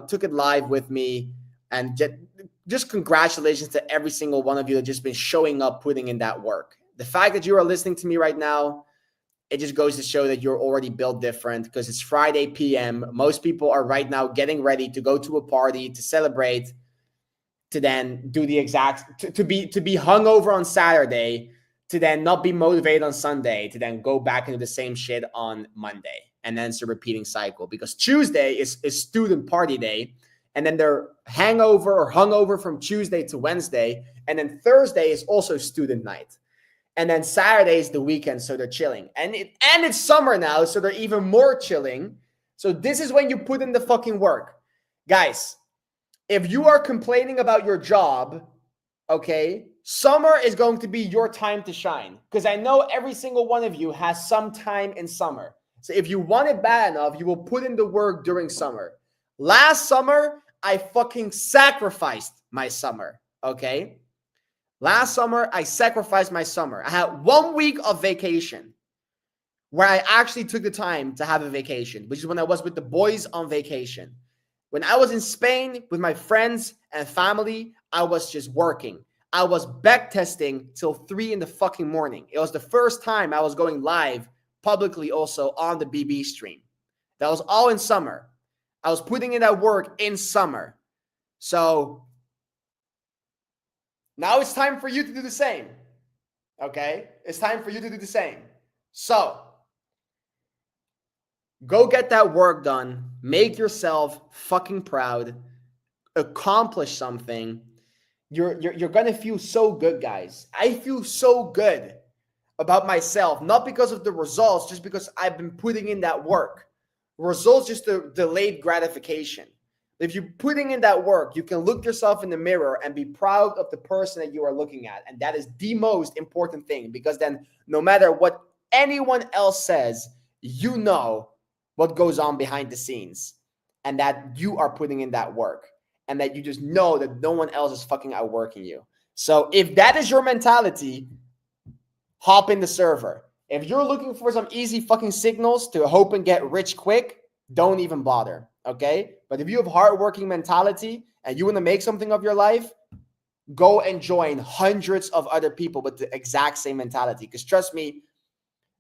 A: took it live with me, and just congratulations to every single one of you that just been showing up, putting in that work. The fact that you are listening to me right now, it just goes to show that you're already built different, because it's Friday PM. Most people are right now getting ready to go to a party, to celebrate, to then do the exact, to be hungover on Saturday, to then not be motivated on Sunday, to then go back into the same shit on Monday. And then it's a repeating cycle, because Tuesday is student party day. And then they're hangover or hungover from Tuesday to Wednesday. And then Thursday is also student night. And then Saturday is the weekend, so they're chilling. And it's summer now, so they're even more chilling. So this is when you put in the fucking work. Guys, if you are complaining about your job, okay, summer is going to be your time to shine. Because I know every single one of you has some time in summer. So if you want it bad enough, you will put in the work during summer. Last summer, I fucking sacrificed my summer, okay? Last summer, I sacrificed my summer. I had 1 week of vacation where I actually took the time to have a vacation, which is when I was with the boys on vacation. When I was in Spain with my friends and family, I was just working. I was back testing till 3 in the fucking morning. It was the first time I was going live publicly also on the BB stream. That was all in summer. I was putting in that work in summer. So now it's time for you to do the same. Okay? It's time for you to do the same. So go get that work done. Make yourself fucking proud. Accomplish something. You're going to feel so good, guys. I feel so good about myself, not because of the results, just because I've been putting in that work. Results just a delayed gratification. If you're putting in that work, you can look yourself in the mirror and be proud of the person that you are looking at. And that is the most important thing, because then no matter what anyone else says, you know what goes on behind the scenes, and that you are putting in that work, and that you just know that no one else is fucking outworking you. So if that is your mentality, hop in the server. If you're looking for some easy fucking signals to hope and get rich quick, don't even bother, okay? But if you have hardworking mentality and you want to make something of your life, go and join hundreds of other people with the exact same mentality. Because trust me,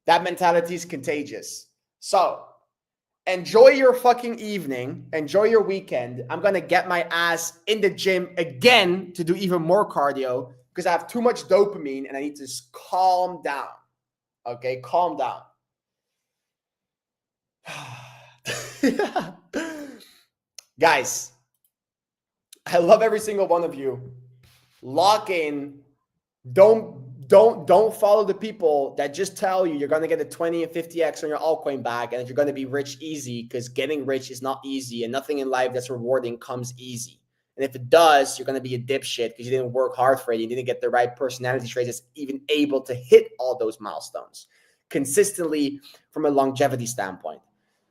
A: that mentality is contagious. So enjoy your fucking evening. Enjoy your weekend. I'm going to get my ass in the gym again to do even more cardio, because I have too much dopamine and I need to just calm down. Okay, calm down. Guys, I love every single one of you. Lock in. Don't follow the people that just tell you you're going to get a 20 and 50x on your altcoin back and that you're going to be rich easy, because getting rich is not easy, and nothing in life that's rewarding comes easy. And if it does, you're going to be a dipshit because you didn't work hard for it. You didn't get the right personality traits that's even able to hit all those milestones consistently from a longevity standpoint.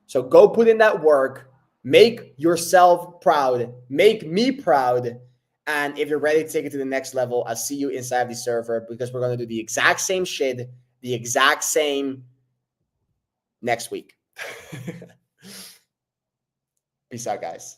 A: So go put in that work, make yourself proud, make me proud. And if you're ready to take it to the next level, I'll see you inside the server, because we're going to do the exact same shit, the exact same next week. Peace out, guys.